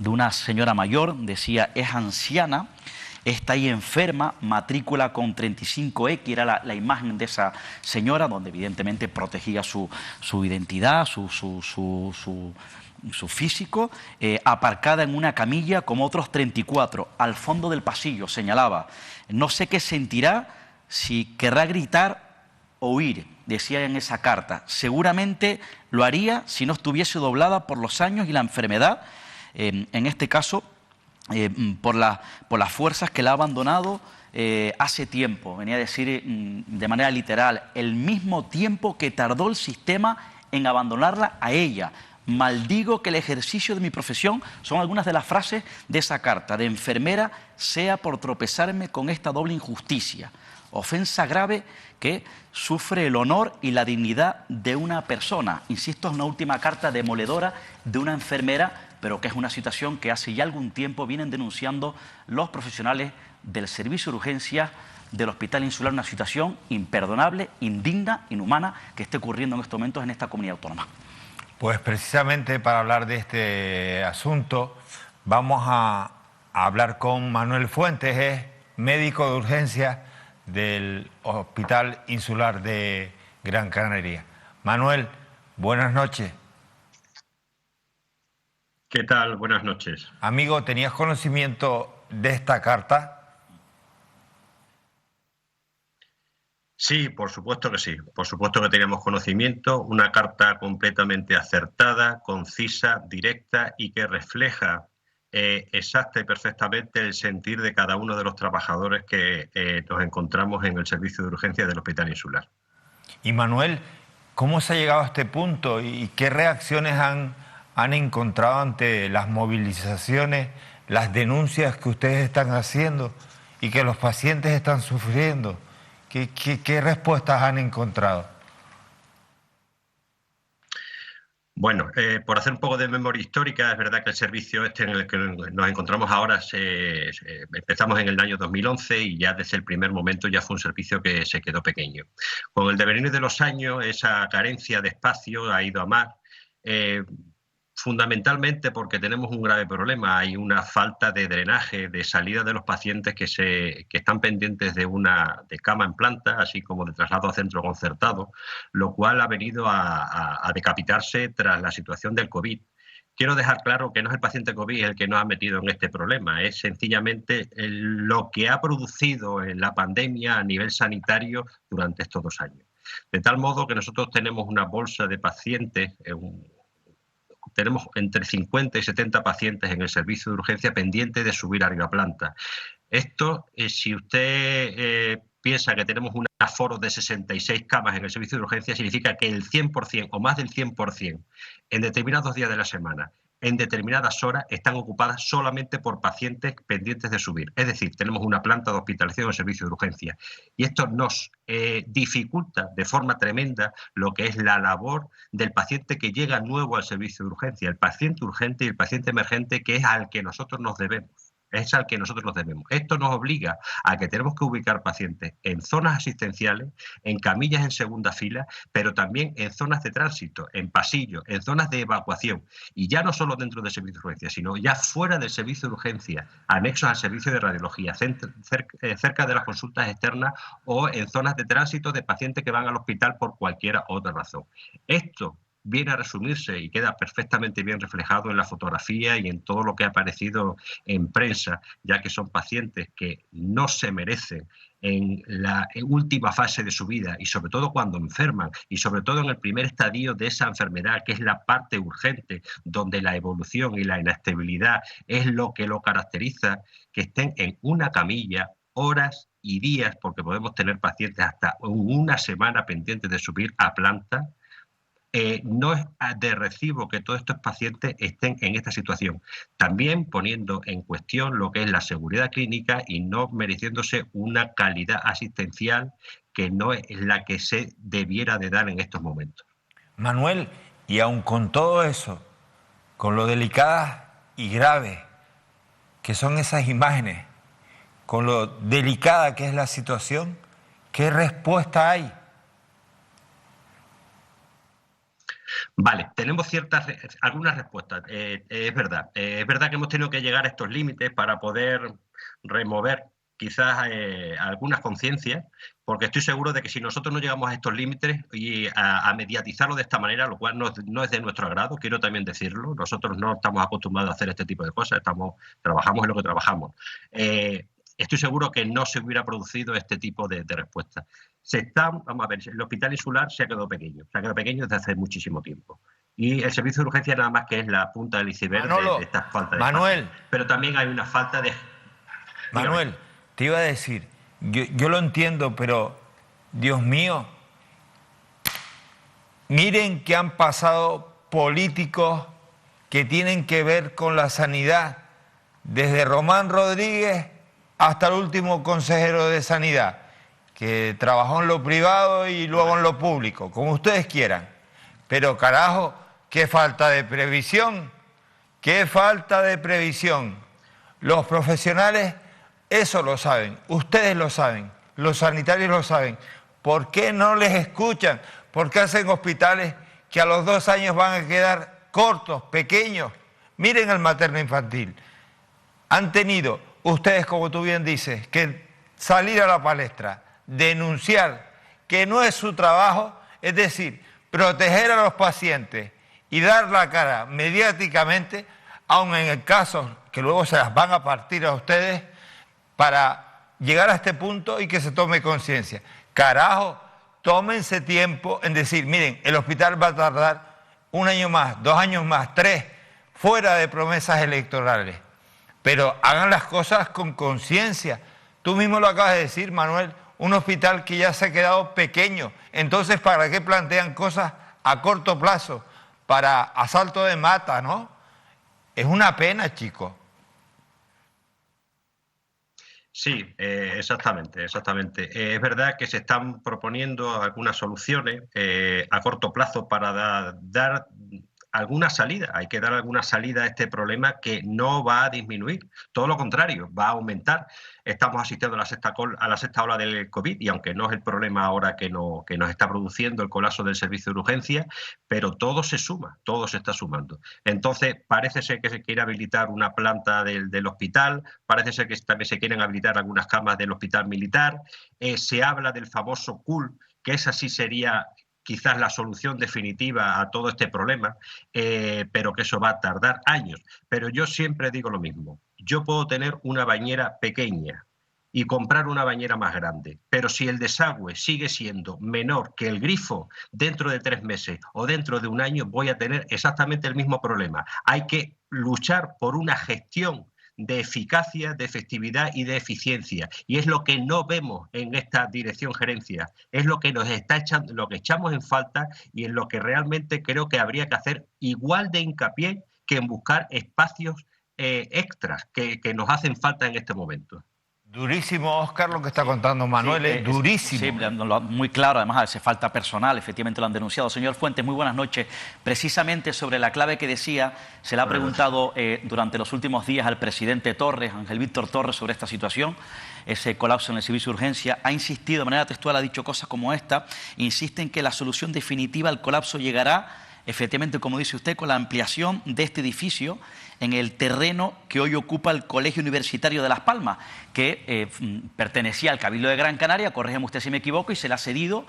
una señora mayor, decía, es anciana, está ahí enferma, matrícula con 35X, era la imagen de esa señora, donde evidentemente protegía su identidad, su físico, aparcada en una camilla como otros 34, al fondo del pasillo, señalaba. No sé qué sentirá, si querrá gritar o huir, decía en esa carta. Seguramente lo haría si no estuviese doblada por los años y la enfermedad, en este caso por las fuerzas que la ha abandonado hace tiempo. Venía a decir de manera literal, el mismo tiempo que tardó el sistema en abandonarla a ella. Maldigo que el ejercicio de mi profesión, son algunas de las frases de esa carta, de enfermera, sea por tropezarme con esta doble injusticia. Ofensa grave que sufre el honor y la dignidad de una persona. Insisto, es una última carta demoledora de una enfermera, pero que es una situación que hace ya algún tiempo vienen denunciando los profesionales del servicio de urgencia del Hospital Insular, una situación imperdonable, indigna, inhumana, que esté ocurriendo en estos momentos en esta comunidad autónoma. Pues precisamente para hablar de este asunto vamos a hablar con Manuel Fuentes, es médico de urgencia del Hospital Insular de Gran Canaria. Manuel, buenas noches. ¿Qué tal? Buenas noches. Amigo, ¿tenías conocimiento de esta carta? Sí, por supuesto que sí. Por supuesto que teníamos conocimiento. Una carta completamente acertada, concisa, directa y que refleja exacta y perfectamente el sentir de cada uno de los trabajadores que nos encontramos en el servicio de urgencia del Hospital Insular. Y Manuel, ¿cómo se ha llegado a este punto y qué reacciones han encontrado ante las movilizaciones, las denuncias que ustedes están haciendo y que los pacientes están sufriendo? ¿Qué respuestas han encontrado? Bueno, por hacer un poco de memoria histórica, es verdad que el servicio en el que nos encontramos ahora empezamos en el año 2011 y ya desde el primer momento ya fue un servicio que se quedó pequeño. Con el devenir de los años, esa carencia de espacio ha ido a más. Fundamentalmente porque tenemos un grave problema, hay una falta de drenaje, de salida de los pacientes que están pendientes de cama en planta, así como de traslado a centro concertado, lo cual ha venido a decapitarse tras la situación del COVID. Quiero dejar claro que no es el paciente COVID el que nos ha metido en este problema, es sencillamente lo que ha producido en la pandemia a nivel sanitario durante estos 2 años. De tal modo que nosotros tenemos una bolsa de pacientes, tenemos entre 50 y 70 pacientes en el servicio de urgencia pendientes de subir arriba a planta. Esto, si usted piensa que tenemos un aforo de 66 camas en el servicio de urgencia, significa que el 100% o más del 100% en determinados días de la semana, en determinadas horas, están ocupadas solamente por pacientes pendientes de subir. Es decir, tenemos una planta de hospitalización en servicio de urgencia. Y esto nos dificulta de forma tremenda lo que es la labor del paciente que llega nuevo al servicio de urgencia, el paciente urgente y el paciente emergente, que es al que nosotros nos debemos. Es al que nosotros nos debemos. Esto nos obliga a que tenemos que ubicar pacientes en zonas asistenciales, en camillas en segunda fila, pero también en zonas de tránsito, en pasillos, en zonas de evacuación. Y ya no solo dentro del servicio de urgencia, sino ya fuera del servicio de urgencia, anexos al servicio de radiología, cerca de las consultas externas o en zonas de tránsito de pacientes que van al hospital por cualquier otra razón. Esto viene a resumirse y queda perfectamente bien reflejado en la fotografía y en todo lo que ha aparecido en prensa, ya que son pacientes que no se merecen en la última fase de su vida y sobre todo cuando enferman y sobre todo en el primer estadio de esa enfermedad, que es la parte urgente, donde la evolución y la inestabilidad es lo que lo caracteriza, que estén en una camilla horas y días, porque podemos tener pacientes hasta una semana pendientes de subir a planta. No es de recibo que todos estos pacientes estén en esta situación, también poniendo en cuestión lo que es la seguridad clínica y no mereciéndose una calidad asistencial que no es la que se debiera de dar en estos momentos. Manuel, y aun con todo eso, con lo delicadas y graves que son esas imágenes, con lo delicada que es la situación, ¿qué respuesta hay? Vale, tenemos algunas respuestas. Es verdad que hemos tenido que llegar a estos límites para poder remover quizás algunas conciencias, porque estoy seguro de que si nosotros no llegamos a estos límites y a mediatizarlo de esta manera, lo cual no es de nuestro agrado, quiero también decirlo, nosotros no estamos acostumbrados a hacer este tipo de cosas, trabajamos en lo que trabajamos. Estoy seguro que no se hubiera producido este tipo de respuesta. Vamos a ver, el Hospital Insular se ha quedado pequeño desde hace muchísimo tiempo. Y el servicio de urgencia nada más que es la punta del iceberg de esta falta de Manuel, espacio. Pero también hay una falta de... Manuel, te iba a decir, yo lo entiendo, pero Dios mío, miren que han pasado políticos que tienen que ver con la sanidad, desde Román Rodríguez hasta el último consejero de Sanidad, que trabajó en lo privado y luego en lo público, como ustedes quieran. Pero carajo, qué falta de previsión, qué falta de previsión. Los profesionales eso lo saben, ustedes lo saben, los sanitarios lo saben. ¿Por qué no les escuchan? ¿Por qué hacen hospitales que a los 2 años van a quedar cortos, pequeños? Miren el materno infantil. Han tenido ustedes, como tú bien dices, que salir a la palestra, denunciar que no es su trabajo, es decir, proteger a los pacientes y dar la cara mediáticamente, aun en el caso que luego se las van a partir a ustedes, para llegar a este punto y que se tome conciencia. Carajo, tómense tiempo en decir, miren, el hospital va a tardar 1 año más, 2 años más, 3, fuera de promesas electorales. Pero hagan las cosas con conciencia. Tú mismo lo acabas de decir, Manuel, un hospital que ya se ha quedado pequeño. Entonces, ¿para qué plantean cosas a corto plazo? Para asalto de mata, ¿no? Es una pena, chicos. Sí, exactamente. Es verdad que se están proponiendo algunas soluciones a corto plazo para dar alguna salida. Hay que dar alguna salida a este problema que no va a disminuir, todo lo contrario, va a aumentar. Estamos asistiendo a la sexta ola del COVID y aunque no es el problema ahora que nos está produciendo el colapso del servicio de urgencia, pero todo se suma, todo se está sumando. Entonces, parece ser que se quiere habilitar una planta del hospital, parece ser que también se quieren habilitar algunas camas del hospital militar, se habla del famoso CUL, que esa sí sería quizás la solución definitiva a todo este problema, pero que eso va a tardar años. Pero yo siempre digo lo mismo, yo puedo tener una bañera pequeña y comprar una bañera más grande, pero si el desagüe sigue siendo menor que el grifo, dentro de 3 meses o dentro de 1 año voy a tener exactamente el mismo problema. Hay que luchar por una gestión de eficacia, de efectividad y de eficiencia. Y es lo que no vemos en esta dirección gerencia. Es lo que nos está echando, lo que echamos en falta y en lo que realmente creo que habría que hacer igual de hincapié que en buscar espacios extras que nos hacen falta en este momento. Durísimo, Óscar, lo que está contando Manuel, es durísimo. Sí, muy claro, además hace falta personal, efectivamente lo han denunciado. Señor Fuentes, muy buenas noches. Precisamente sobre la clave que decía, se le ha preguntado durante los últimos días al presidente Torres, Ángel Víctor Torres, sobre esta situación, ese colapso en el servicio de urgencia. Ha insistido de manera textual, ha dicho cosas como esta, insiste en que la solución definitiva al colapso llegará, efectivamente, como dice usted, con la ampliación de este edificio en el terreno que hoy ocupa el Colegio Universitario de Las Palmas, que pertenecía al Cabildo de Gran Canaria, corrígeme usted si me equivoco, y se le ha cedido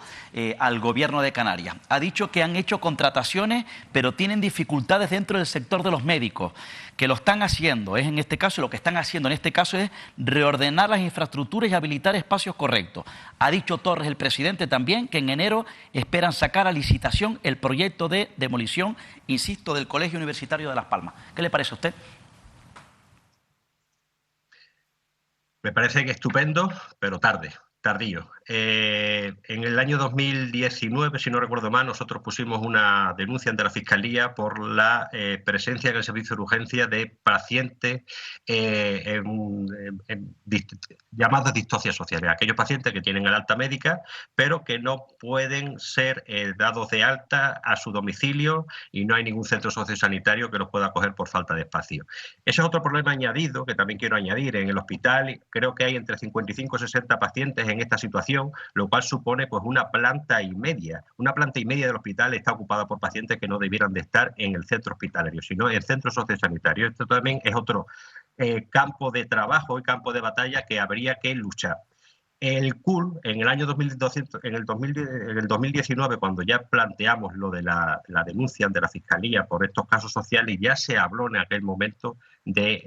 al Gobierno de Canarias. Ha dicho que han hecho contrataciones, pero tienen dificultades dentro del sector de los médicos, que lo están haciendo, en este caso, lo que están haciendo en este caso es reordenar las infraestructuras y habilitar espacios correctos. Ha dicho Torres, el presidente, también que en enero esperan sacar a licitación el proyecto de demolición, insisto, del Colegio Universitario de Las Palmas. ¿Qué le parece a usted? Me parece que estupendo, pero tardío. En el año 2019, si no recuerdo mal, nosotros pusimos una denuncia ante la Fiscalía por la presencia en el servicio de urgencia de pacientes llamados distocias sociales, aquellos pacientes que tienen el alta médica, pero que no pueden ser dados de alta a su domicilio y no hay ningún centro sociosanitario que los pueda acoger por falta de espacio. Ese es otro problema añadido que también quiero añadir. En el hospital creo que hay entre 55 y 60 pacientes en esta situación, lo cual supone pues una planta y media. Una planta y media del hospital está ocupada por pacientes que no debieran de estar en el centro hospitalario, sino en el centro sociosanitario. Esto también es otro campo de trabajo y campo de batalla que habría que luchar. El CUL, en el año 2019, cuando ya planteamos lo de la denuncia ante la Fiscalía por estos casos sociales, ya se habló en aquel momento de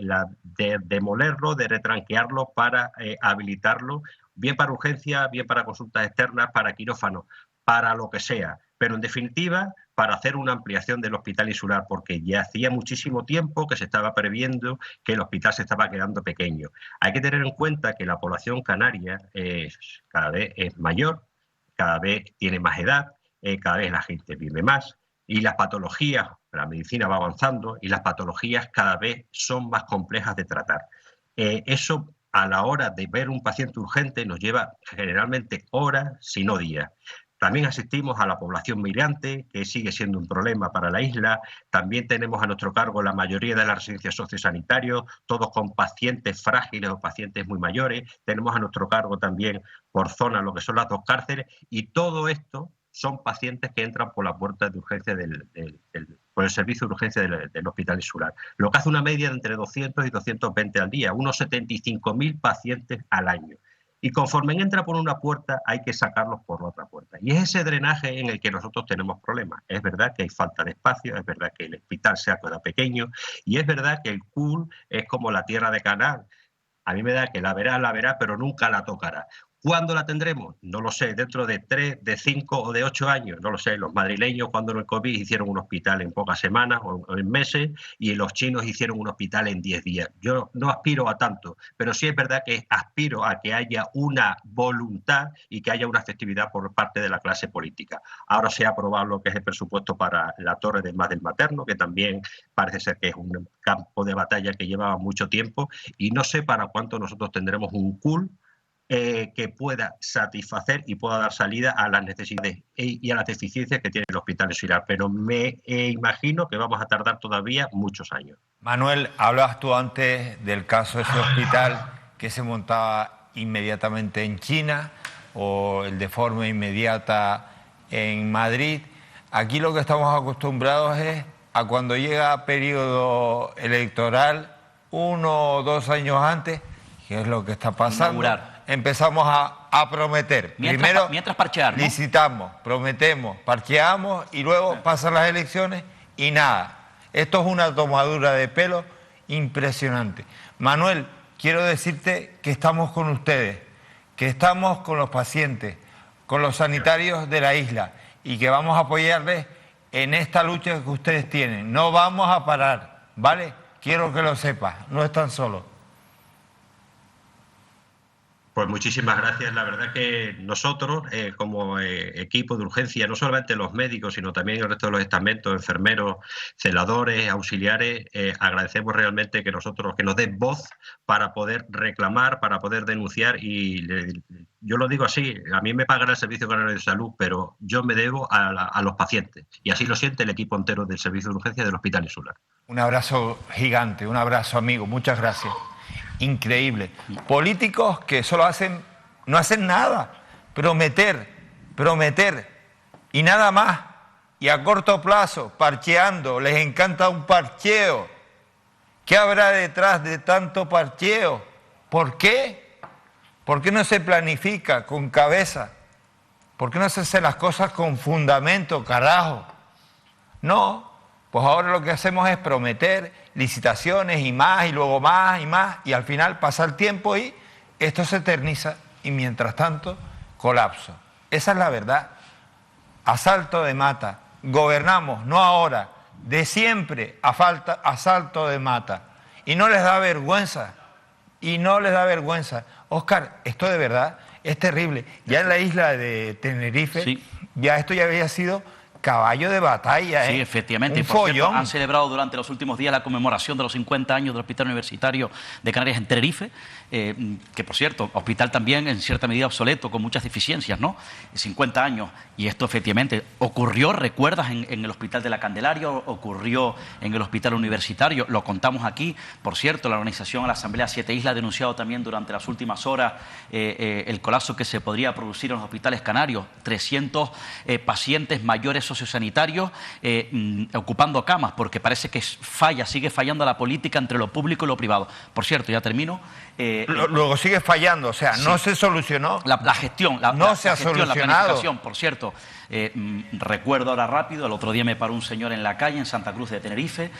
demolerlo, de retranquearlo para habilitarlo, bien para urgencia, bien para consultas externas, para quirófano, para lo que sea. Pero en definitiva, para hacer una ampliación del hospital insular, porque ya hacía muchísimo tiempo que se estaba previendo que el hospital se estaba quedando pequeño. Hay que tener en cuenta que la población canaria cada vez es mayor, cada vez tiene más edad, cada vez la gente vive más y las patologías, la medicina va avanzando y las patologías cada vez son más complejas de tratar. Eso a la hora de ver un paciente urgente nos lleva generalmente horas, si no días. También asistimos a la población migrante, que sigue siendo un problema para la isla. También tenemos a nuestro cargo la mayoría de las residencias sociosanitarias, todos con pacientes frágiles o pacientes muy mayores. Tenemos a nuestro cargo también por zona lo que son las 2 cárceles. Y todo esto son pacientes que entran por la puerta de urgencia por el servicio de urgencia del Hospital Insular, lo que hace una media de entre 200 y 220 al día, unos 75.000 pacientes al año. Y conforme entra por una puerta, hay que sacarlos por otra puerta. Y es ese drenaje en el que nosotros tenemos problemas. Es verdad que hay falta de espacio, es verdad que el hospital se ha quedado pequeño, y es verdad que el CUL es como la tierra de Canaán. A mí me da que la verá, pero nunca la tocará. ¿Cuándo la tendremos? No lo sé, dentro de 3, de 5 o de 8 años, no lo sé. Los madrileños cuando en el COVID hicieron un hospital en pocas semanas o en meses, y los chinos hicieron un hospital en 10 días. Yo no aspiro a tanto, pero sí es verdad que aspiro a que haya una voluntad y que haya una efectividad por parte de la clase política. Ahora se ha aprobado lo que es el presupuesto para la Torre del Materno, que también parece ser que es un campo de batalla que llevaba mucho tiempo, y no sé para cuánto nosotros tendremos un CUL que pueda satisfacer y pueda dar salida a las necesidades y a las deficiencias que tiene el Hospital Insular, pero me imagino que vamos a tardar todavía muchos años. Manuel, hablabas tú antes del caso de ese hospital que se montaba inmediatamente en China o el de forma inmediata en Madrid. Aquí lo que estamos acostumbrados es a cuando llega periodo electoral, 1 o 2 años antes, que es lo que está pasando. Inaugurar. Empezamos a prometer. Mientras parchear, ¿no? Licitamos, prometemos, parcheamos y luego pasan las elecciones y nada. Esto es una tomadura de pelo impresionante. Manuel, quiero decirte que estamos con ustedes, que estamos con los pacientes, con los sanitarios de la isla y que vamos a apoyarles en esta lucha que ustedes tienen. No vamos a parar, ¿vale? Quiero que lo sepas, no están solos. Pues muchísimas gracias. La verdad que nosotros, como equipo de urgencia, no solamente los médicos, sino también el resto de los estamentos, enfermeros, celadores, auxiliares, agradecemos realmente que nos den voz para poder reclamar, para poder denunciar. Y yo lo digo así, a mí me pagará el Servicio Canario de Salud, pero yo me debo a los pacientes. Y así lo siente el equipo entero del Servicio de Urgencia del Hospital Insular. Un abrazo gigante, un abrazo amigo. Muchas gracias. Increíble. Políticos que solo no hacen nada, prometer y nada más, y a corto plazo, parcheando, les encanta un parcheo. ¿Qué habrá detrás de tanto parcheo? ¿Por qué? ¿Por qué no se planifica con cabeza? ¿Por qué no se hacen las cosas con fundamento, carajo? No, pues ahora lo que hacemos es prometer licitaciones y más, y luego más, y al final pasa el tiempo y esto se eterniza y mientras tanto colapso. Esa es la verdad. Asalto de mata. Gobernamos, no ahora, de siempre asalto de mata. Y no les da vergüenza. Óscar, esto de verdad es terrible. Ya en la isla de Tenerife, sí, ya esto ya había sido caballo de batalla. Sí, efectivamente. Un por cierto, follón. han celebrado durante los últimos días la conmemoración de los 50 años del Hospital Universitario de Canarias en Tenerife, que por cierto, hospital también en cierta medida obsoleto, con muchas deficiencias, ¿no? 50 años, y esto efectivamente ocurrió, recuerdas, en el Hospital de la Candelaria, ocurrió en el Hospital Universitario, lo contamos aquí. Por cierto, la organización a la Asamblea 7 Islas ha denunciado también durante las últimas horas el colapso que se podría producir en los hospitales canarios. 300 pacientes mayores sociosanitarios ocupando camas, porque parece que sigue fallando la política entre lo público y lo privado. Por cierto, ya termino. Luego sigue fallando, o sea, sí, no se solucionó. La gestión, la planificación, por cierto. Recuerdo ahora rápido, el otro día me paró un señor en la calle en Santa Cruz de Tenerife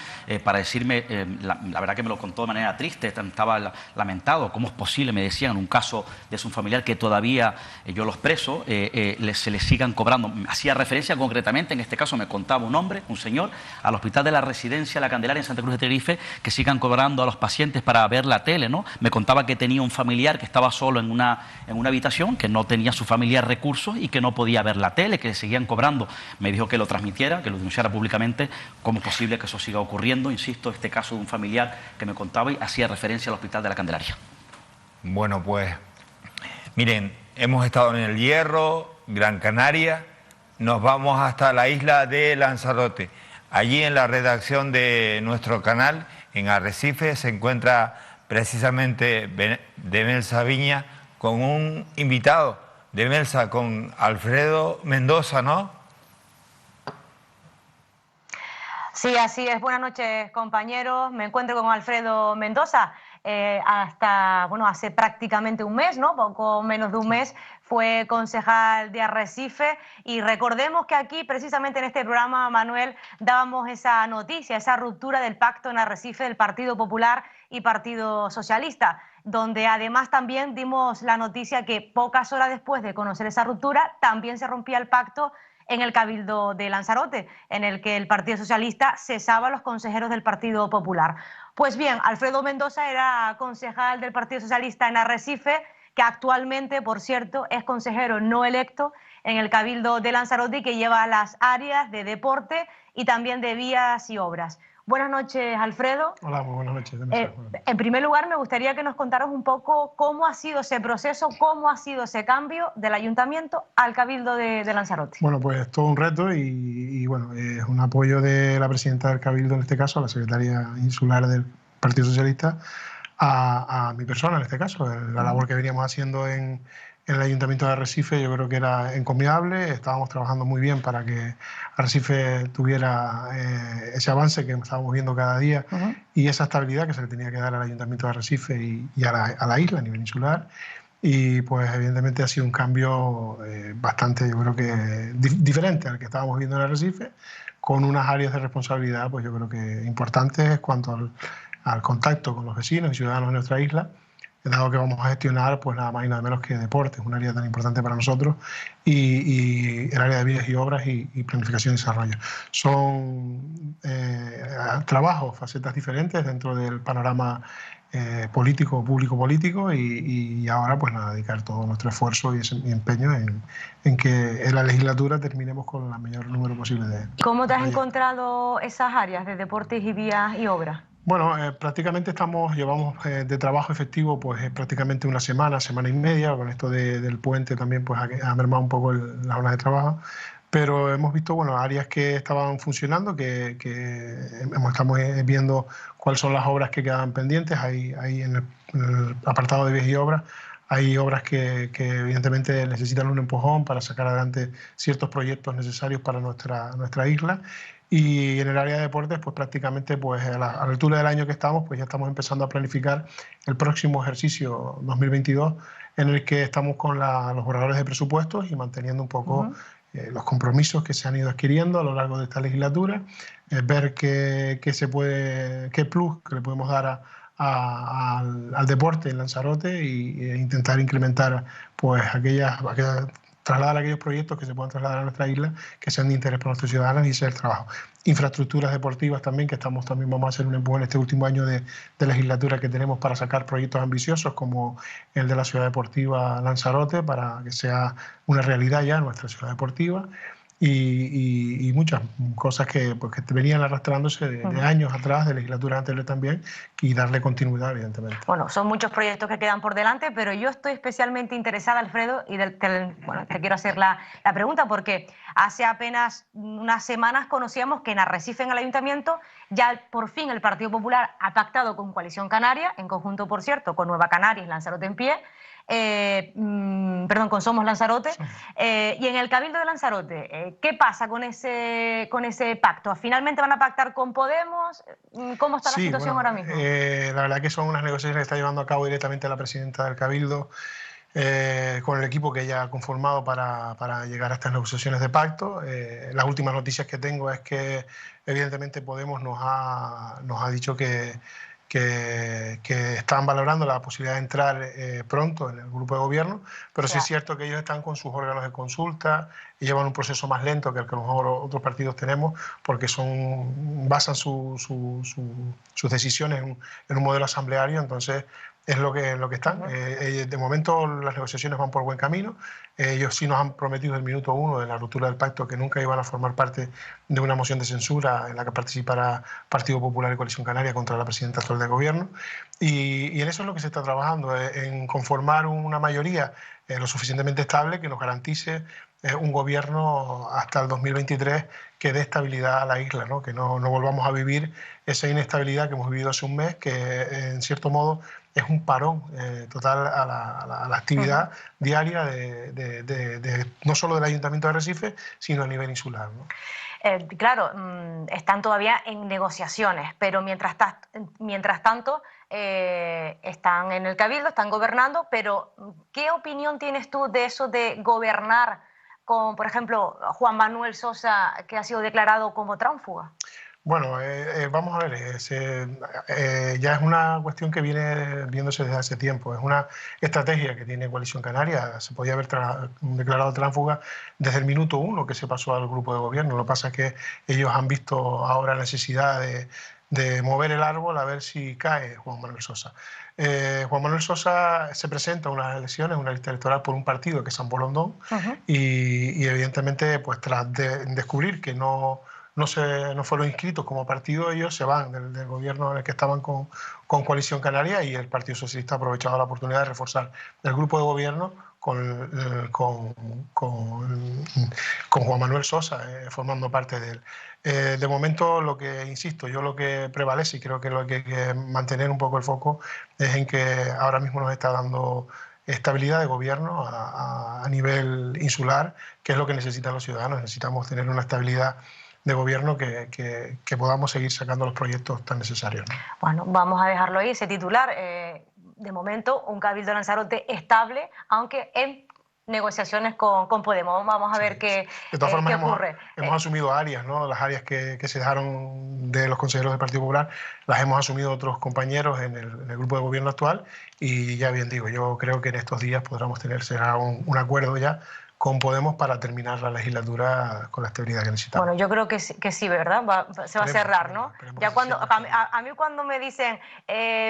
para decirme, la verdad que me lo contó de manera triste, estaba lamentado, ¿cómo es posible? Me decían, en un caso de su familiar que todavía yo los preso, se les sigan cobrando. Hacía referencia concretamente, en este caso me contaba un hombre, un señor, al Hospital de la Residencia La Candelaria en Santa Cruz de Tenerife, que sigan cobrando a los pacientes para ver la tele, ¿no? Me contaba que tenía un familiar que estaba solo en una habitación, que no tenía su familiar recursos y que no podía ver la tele, que seguían cobrando. Me dijo que lo transmitiera, que lo denunciara públicamente. ¿Cómo es posible que eso siga ocurriendo? Insisto, este caso de un familiar que me contaba y hacía referencia al Hospital de la Candelaria. Bueno, pues, miren, hemos estado en El Hierro, Gran Canaria, nos vamos hasta la isla de Lanzarote. Allí en la redacción de nuestro canal, en Arrecife, se encuentra precisamente Demel Sabiña con un invitado de Melsa con Alfredo Mendoza, ¿no? Sí, así es. Buenas noches, compañeros. Me encuentro con Alfredo Mendoza. Hace prácticamente un mes, ¿no? Poco menos de un mes, fue concejal de Arrecife, y recordemos que aquí, precisamente en este programa, Manuel, dábamos esa noticia, esa ruptura del pacto en Arrecife del Partido Popular y Partido Socialista, donde además también dimos la noticia que pocas horas después de conocer esa ruptura también se rompía el pacto en el Cabildo de Lanzarote, en el que el Partido Socialista cesaba a los consejeros del Partido Popular. Pues bien, Alfredo Mendoza era concejal del Partido Socialista en Arrecife, que actualmente, por cierto, es consejero no electo en el Cabildo de Lanzarote y que lleva las áreas de deporte y también de vías y obras. Buenas noches, Alfredo. Hola, muy buenas noches. En primer lugar, me gustaría que nos contaras un poco cómo ha sido ese proceso, cómo ha sido ese cambio del Ayuntamiento al Cabildo de Lanzarote. Bueno, pues todo un reto y bueno, es un apoyo de la presidenta del Cabildo, en este caso, la secretaria insular del Partido Socialista, a mi persona, en este caso. La labor que veníamos haciendo en el Ayuntamiento de Arrecife yo creo que era encomiable. Estábamos trabajando muy bien para que Arrecife tuviera ese avance que estábamos viendo cada día y esa estabilidad que se le tenía que dar al Ayuntamiento de Arrecife y a la isla a nivel insular. Y pues evidentemente ha sido un cambio bastante, yo creo que diferente al que estábamos viendo en Arrecife, con unas áreas de responsabilidad, pues yo creo que importantes cuanto al contacto con los vecinos y ciudadanos de nuestra isla, dado que vamos a gestionar pues nada más y nada menos que deportes, un área tan importante para nosotros, y el área de vías y obras y planificación y desarrollo. Son trabajos, facetas diferentes dentro del panorama público-político, y ahora pues nada, dedicar todo nuestro esfuerzo y empeño en que en la legislatura terminemos con el mayor número posible de... ¿Cómo te has encontrado esas áreas de deportes y vías y obras? Bueno, prácticamente llevamos de trabajo efectivo pues prácticamente una semana y media. Con esto del puente también pues ha mermado un poco las horas de trabajo, pero hemos visto bueno, áreas que estaban funcionando, que estamos viendo cuáles son las obras que quedaban pendientes. Ahí en el apartado de vías y obras hay obras que evidentemente necesitan un empujón para sacar adelante ciertos proyectos necesarios para nuestra isla. Y en el área de deportes, pues prácticamente pues a la altura del año que estamos, pues ya estamos empezando a planificar el próximo ejercicio 2022, en el que estamos con los borradores de presupuestos y manteniendo un poco los compromisos que se han ido adquiriendo a lo largo de esta legislatura, ver qué plus que le podemos dar al deporte en Lanzarote e intentar incrementar pues trasladar aquellos proyectos que se puedan trasladar a nuestra isla, que sean de interés para nuestros ciudadanos, y ese es el trabajo. Infraestructuras deportivas también, que vamos a hacer un empujón en este último año de legislatura que tenemos para sacar proyectos ambiciosos como el de la ciudad deportiva Lanzarote, para que sea una realidad ya nuestra ciudad deportiva. Y muchas cosas que venían arrastrándose de años atrás, de legislaturas anteriores también, y darle continuidad, evidentemente. Bueno, son muchos proyectos que quedan por delante, pero yo estoy especialmente interesada, Alfredo, y te quiero hacer la pregunta, porque hace apenas unas semanas conocíamos que en Arrecife, en el Ayuntamiento, ya por fin el Partido Popular ha pactado con Coalición Canaria, en conjunto, por cierto, con Nueva Canarias y Lanzarote en pie, con Somos Lanzarote, y en el Cabildo de Lanzarote, ¿qué pasa con ese pacto? ¿Finalmente van a pactar con Podemos? ¿Cómo está la situación ahora mismo? La verdad que son unas negociaciones que está llevando a cabo directamente la presidenta del Cabildo con el equipo que ella ha conformado para llegar a estas negociaciones de pacto. Las últimas noticias que tengo es que evidentemente Podemos nos ha dicho que están valorando la posibilidad de entrar pronto en el grupo de gobierno, pero sí es cierto que ellos están con sus órganos de consulta y llevan un proceso más lento que el que a lo mejor otros partidos tenemos, porque basan sus decisiones en un modelo asambleario. Entonces es lo que están. De momento las negociaciones van por buen camino. Ellos sí nos han prometido desde el minuto 1 de la ruptura del pacto que nunca iban a formar parte de una moción de censura en la que participará Partido Popular y Coalición Canaria contra la presidenta actual del gobierno. Y en eso es lo que se está trabajando, en conformar una mayoría lo suficientemente estable que nos garantice un gobierno hasta el 2023 que dé estabilidad a la isla, ¿no? Que no volvamos a vivir esa inestabilidad que hemos vivido hace un mes, que en cierto modo es un parón total a la actividad diaria no solo del Ayuntamiento de Arrecife, sino a nivel insular, ¿no? Claro, están todavía en negociaciones, pero mientras tanto están en el Cabildo, están gobernando, pero ¿qué opinión tienes tú de eso de gobernar con, por ejemplo, Juan Manuel Sosa, que ha sido declarado como tránsfuga? Bueno, vamos a ver, ya es una cuestión que viene viéndose desde hace tiempo, es una estrategia que tiene Coalición Canaria, se podía haber declarado tránsfuga desde el minuto 1 que se pasó al grupo de gobierno, lo que pasa es que ellos han visto ahora necesidad de mover el árbol a ver si cae Juan Manuel Sosa. Juan Manuel Sosa se presenta a unas elecciones, una lista electoral por un partido que es San Borondón, y evidentemente pues tras descubrir que no fueron inscritos como partido, ellos se van del gobierno en el que estaban con Coalición Canaria, y el Partido Socialista ha aprovechado la oportunidad de reforzar el grupo de gobierno con Juan Manuel Sosa formando parte de él. De momento, yo lo que prevalece, y creo que lo que hay que mantener un poco el foco, es en que ahora mismo nos está dando estabilidad de gobierno a nivel insular, que es lo que necesitan los ciudadanos. Necesitamos tener una estabilidad de gobierno que podamos seguir sacando los proyectos tan necesarios, ¿no? Bueno, vamos a dejarlo ahí, ese titular. De momento, un Cabildo de Lanzarote estable, aunque en negociaciones con Podemos. Vamos a ver qué ocurre. Hemos asumido áreas, ¿no? Las áreas que se dejaron de los consejeros del Partido Popular las hemos asumido otros compañeros en el grupo de gobierno actual, y ya bien digo, yo creo que en estos días podremos será un acuerdo ya con Podemos para terminar la legislatura con la estabilidad que necesitamos. Bueno, yo creo que sí, ¿verdad? Se va a cerrar, ¿no? Ya a mí cuando me dicen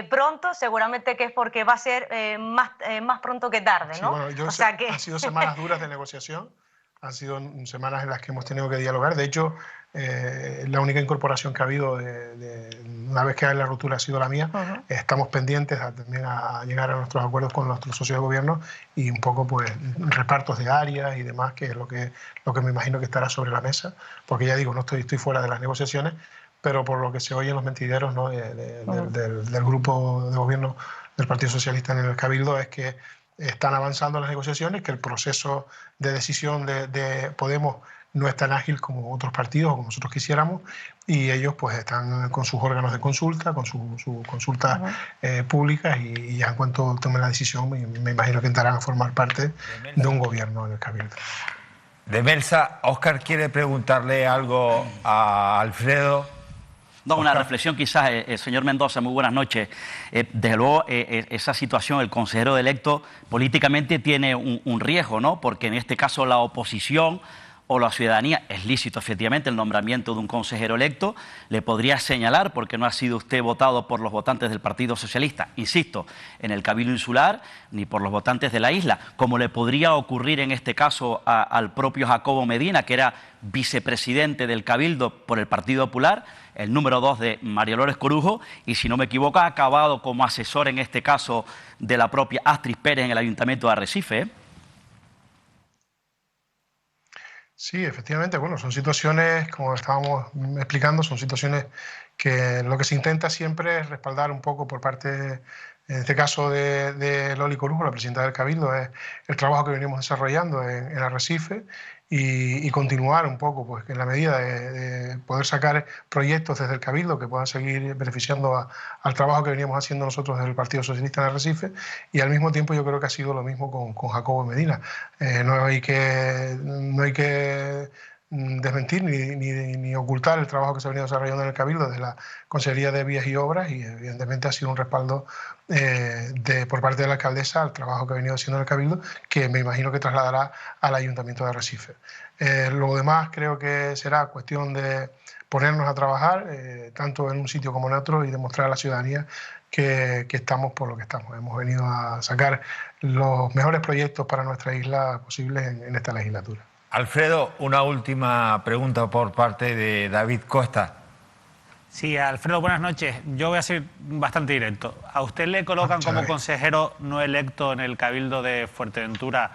pronto, seguramente que es porque va a ser más pronto que tarde, ¿no? Sí, bueno, han sido semanas duras de negociación, han sido semanas en las que hemos tenido que dialogar. De hecho, la única incorporación que ha habido una vez que la ruptura ha sido la mía. Estamos pendientes también a llegar a nuestros acuerdos con nuestros socios de gobierno, y un poco pues repartos de áreas y demás, que es lo que me imagino que estará sobre la mesa, porque ya digo, estoy fuera de las negociaciones, pero por lo que se oye en los mentideros, ¿no? del grupo de gobierno del Partido Socialista en el Cabildo, es que están avanzando las negociaciones, que el proceso de decisión de Podemos no es tan ágil como otros partidos o como nosotros quisiéramos, y ellos pues están con sus órganos de consulta, con sus consultas públicas, y ya en cuanto tomen la decisión me imagino que entrarán a formar parte de un gobierno en el Cabildo. De Melsa, Óscar quiere preguntarle algo a Alfredo. No, una reflexión quizás, señor Mendoza, muy buenas noches. Desde luego, esa situación, el consejero electo políticamente tiene un riesgo, ¿no? Porque en este caso la oposición o la ciudadanía, es lícito efectivamente el nombramiento de un consejero electo, le podría señalar porque no ha sido usted votado por los votantes del Partido Socialista, insisto, en el Cabildo Insular, ni por los votantes de la isla, como le podría ocurrir en este caso al propio Jacobo Medina, que era vicepresidente del Cabildo por el Partido Popular, el número 2 de María Dolores Corujo, y si no me equivoco ha acabado como asesor en este caso de la propia Astrid Pérez en el Ayuntamiento de Arrecife, Sí, efectivamente, bueno, son situaciones, como estábamos explicando, son situaciones que lo que se intenta siempre es respaldar un poco por parte, en este caso de Loli Corujo, la presidenta del Cabildo, es el trabajo que venimos desarrollando en Arrecife, y continuar un poco, pues en la medida de poder sacar proyectos desde el Cabildo que puedan seguir beneficiando al trabajo que veníamos haciendo nosotros desde el Partido Socialista en Arrecife, y al mismo tiempo yo creo que ha sido lo mismo con Jacobo Medina. No hay que desmentir ni ocultar el trabajo que se ha venido desarrollando en el Cabildo desde la Consejería de Vías y Obras, y evidentemente ha sido un respaldo por parte de la alcaldesa al trabajo que ha venido haciendo en el Cabildo, que me imagino que trasladará al Ayuntamiento de Arrecife. Lo demás creo que será cuestión de ponernos a trabajar tanto en un sitio como en otro, y demostrar a la ciudadanía que estamos por lo que estamos. Hemos venido a sacar los mejores proyectos para nuestra isla posibles en esta legislatura. Alfredo, una última pregunta por parte de David Costa. Sí, Alfredo, buenas noches. Yo voy a ser bastante directo. ¿A usted le colocan como consejero no electo en el Cabildo de Fuerteventura,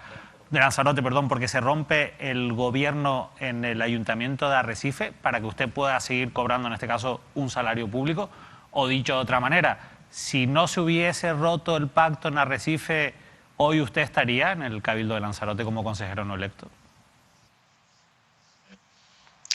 de Lanzarote, perdón, porque se rompe el gobierno en el Ayuntamiento de Arrecife para que usted pueda seguir cobrando, en este caso, un salario público? O dicho de otra manera, si no se hubiese roto el pacto en Arrecife, ¿hoy usted estaría en el Cabildo de Lanzarote como consejero no electo?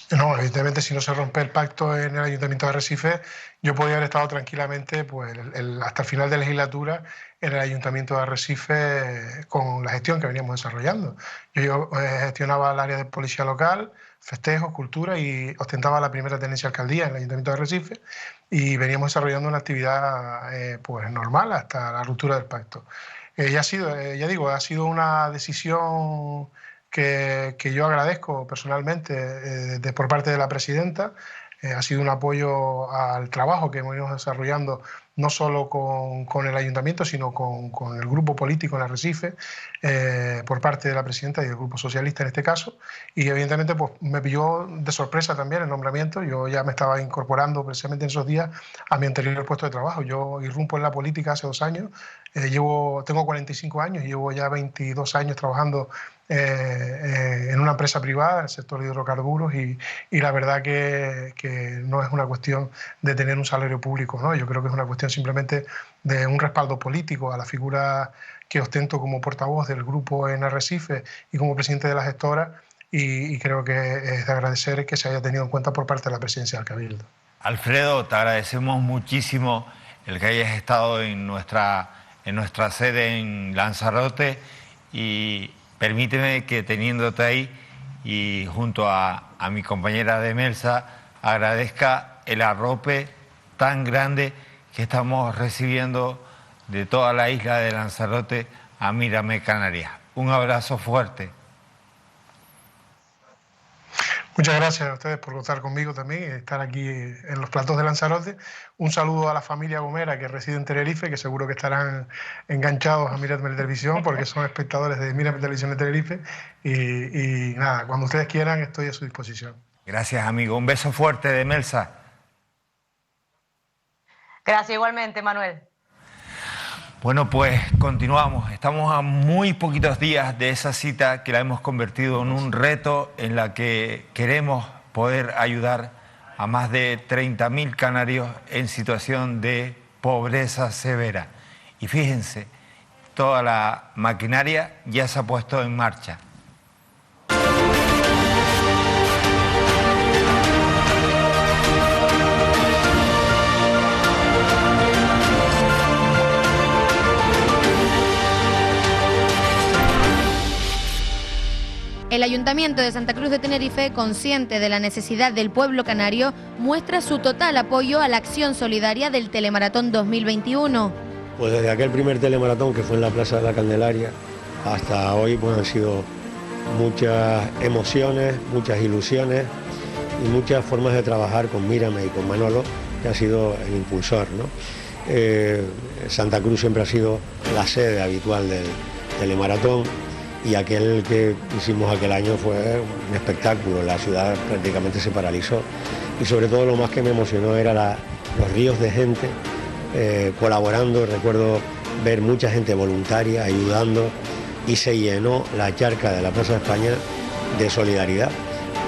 No, evidentemente si no se rompe el pacto en el Ayuntamiento de Arrecife, yo podría haber estado tranquilamente pues, hasta el final de legislatura en el Ayuntamiento de Arrecife con la gestión que veníamos desarrollando. Yo gestionaba el área de policía local, festejos, cultura y ostentaba la primera tenencia de alcaldía en el Ayuntamiento de Arrecife y veníamos desarrollando una actividad pues, normal hasta la ruptura del pacto. Ya ha sido una decisión que yo agradezco personalmente por parte de la presidenta. Ha sido un apoyo al trabajo que hemos ido desarrollando no solo con el ayuntamiento, sino con el grupo político en Arrecife, por parte de la presidenta y del grupo socialista en este caso. Y evidentemente pues, me pilló de sorpresa también el nombramiento. Yo ya me estaba incorporando precisamente en esos días a mi anterior puesto de trabajo. Yo irrumpo en la política hace 2 años. Tengo 45 años y llevo ya 22 años trabajando en una empresa privada, en el sector de hidrocarburos, y la verdad que no es una cuestión de tener un salario público, ¿no? Yo creo que es una cuestión simplemente de un respaldo político a la figura que ostento como portavoz del grupo en Arrecife y como presidente de la gestora, y creo que es de agradecer que se haya tenido en cuenta por parte de la presidencia del Cabildo. Alfredo, te agradecemos muchísimo el que hayas estado en nuestra sede en Lanzarote, y permíteme que teniéndote ahí y junto a mi compañera Demelsa agradezca el arrope tan grande que estamos recibiendo de toda la isla de Lanzarote a Mírame Canarias. Un abrazo fuerte. Muchas gracias a ustedes por contar conmigo también y estar aquí en los platos de Lanzarote. Un saludo a la familia Gomera que reside en Tenerife, que seguro que estarán enganchados a Mírame Televisión porque son espectadores de Mírame Televisión de Tenerife. Y nada, cuando ustedes quieran estoy a su disposición. Gracias, amigo. Un beso fuerte de Melsa. Gracias igualmente, Manuel. Bueno, pues continuamos. Estamos a muy poquitos días de esa cita que la hemos convertido en un reto en la que queremos poder ayudar a más de 30.000 canarios en situación de pobreza severa. Y fíjense, toda la maquinaria ya se ha puesto en marcha. El Ayuntamiento de Santa Cruz de Tenerife, consciente de la necesidad del pueblo canario, muestra su total apoyo a la acción solidaria del Telemaratón 2021. Pues desde aquel primer telemaratón que fue en la Plaza de la Candelaria hasta hoy pues han sido muchas emociones, muchas ilusiones y muchas formas de trabajar con Mírame y con Manolo, que ha sido el impulsor, ¿no? Santa Cruz siempre ha sido la sede habitual del telemaratón. Y aquel que hicimos aquel año fue un espectáculo, la ciudad prácticamente se paralizó. Y sobre todo lo más que me emocionó era los ríos de gente colaborando. Recuerdo ver mucha gente voluntaria, ayudando, y se llenó la charca de la Plaza de España de solidaridad.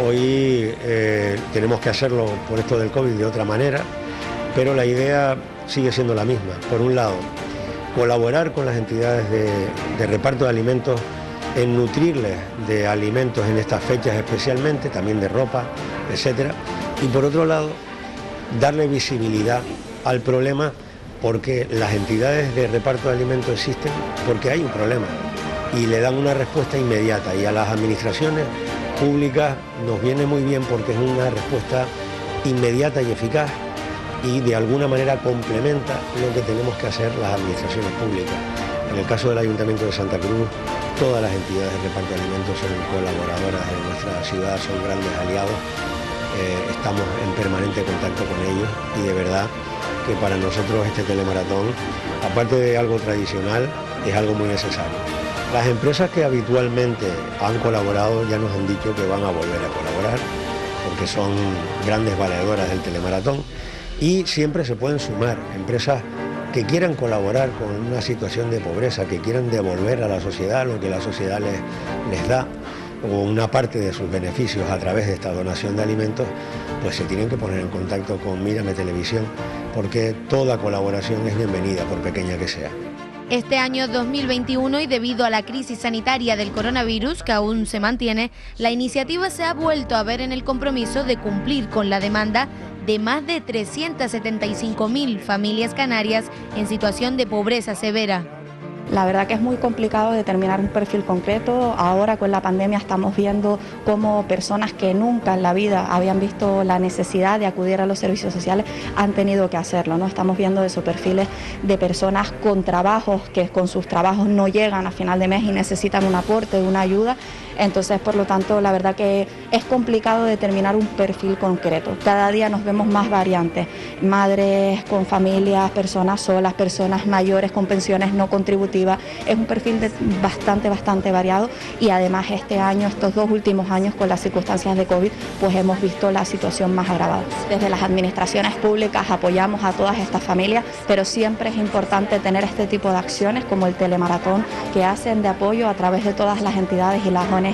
Hoy tenemos que hacerlo por esto del COVID de otra manera, pero la idea sigue siendo la misma. Por un lado, colaborar con las entidades de reparto de alimentos, en nutrirles de alimentos en estas fechas especialmente, también de ropa, etcétera. Y por otro lado, darle visibilidad al problema, porque las entidades de reparto de alimentos existen porque hay un problema y le dan una respuesta inmediata, y a las administraciones públicas nos viene muy bien porque es una respuesta inmediata y eficaz y de alguna manera complementa lo que tenemos que hacer las administraciones públicas. En el caso del Ayuntamiento de Santa Cruz, todas las entidades de reparto de alimentos son colaboradoras de nuestra ciudad, son grandes aliados, estamos en permanente contacto con ellos, y de verdad que para nosotros este telemaratón, aparte de algo tradicional, es algo muy necesario. Las empresas que habitualmente han colaborado ya nos han dicho que van a volver a colaborar, porque son grandes valedoras del telemaratón, y siempre se pueden sumar empresas que quieran colaborar con una situación de pobreza, que quieran devolver a la sociedad lo que la sociedad les da, o una parte de sus beneficios a través de esta donación de alimentos, pues se tienen que poner en contacto con Mírame Televisión, porque toda colaboración es bienvenida, por pequeña que sea. Este año 2021 y debido a la crisis sanitaria del coronavirus que aún se mantiene, la iniciativa se ha vuelto a ver en el compromiso de cumplir con la demanda de más de 375.000 familias canarias en situación de pobreza severa. La verdad que es muy complicado determinar un perfil concreto. Ahora con la pandemia estamos viendo cómo personas que nunca en la vida habían visto la necesidad de acudir a los servicios sociales han tenido que hacerlo, ¿no? Estamos viendo esos perfiles de personas con trabajos que con sus trabajos no llegan a final de mes y necesitan un aporte, una ayuda. Entonces, por lo tanto, la verdad que es complicado determinar un perfil concreto. Cada día nos vemos más variantes. Madres con familias, personas solas, personas mayores con pensiones no contributivas. Es un perfil bastante variado y además este año, estos 2 últimos años con las circunstancias de COVID, pues hemos visto la situación más agravada. Desde las administraciones públicas apoyamos a todas estas familias, pero siempre es importante tener este tipo de acciones como el telemaratón que hacen de apoyo a través de todas las entidades y las ONG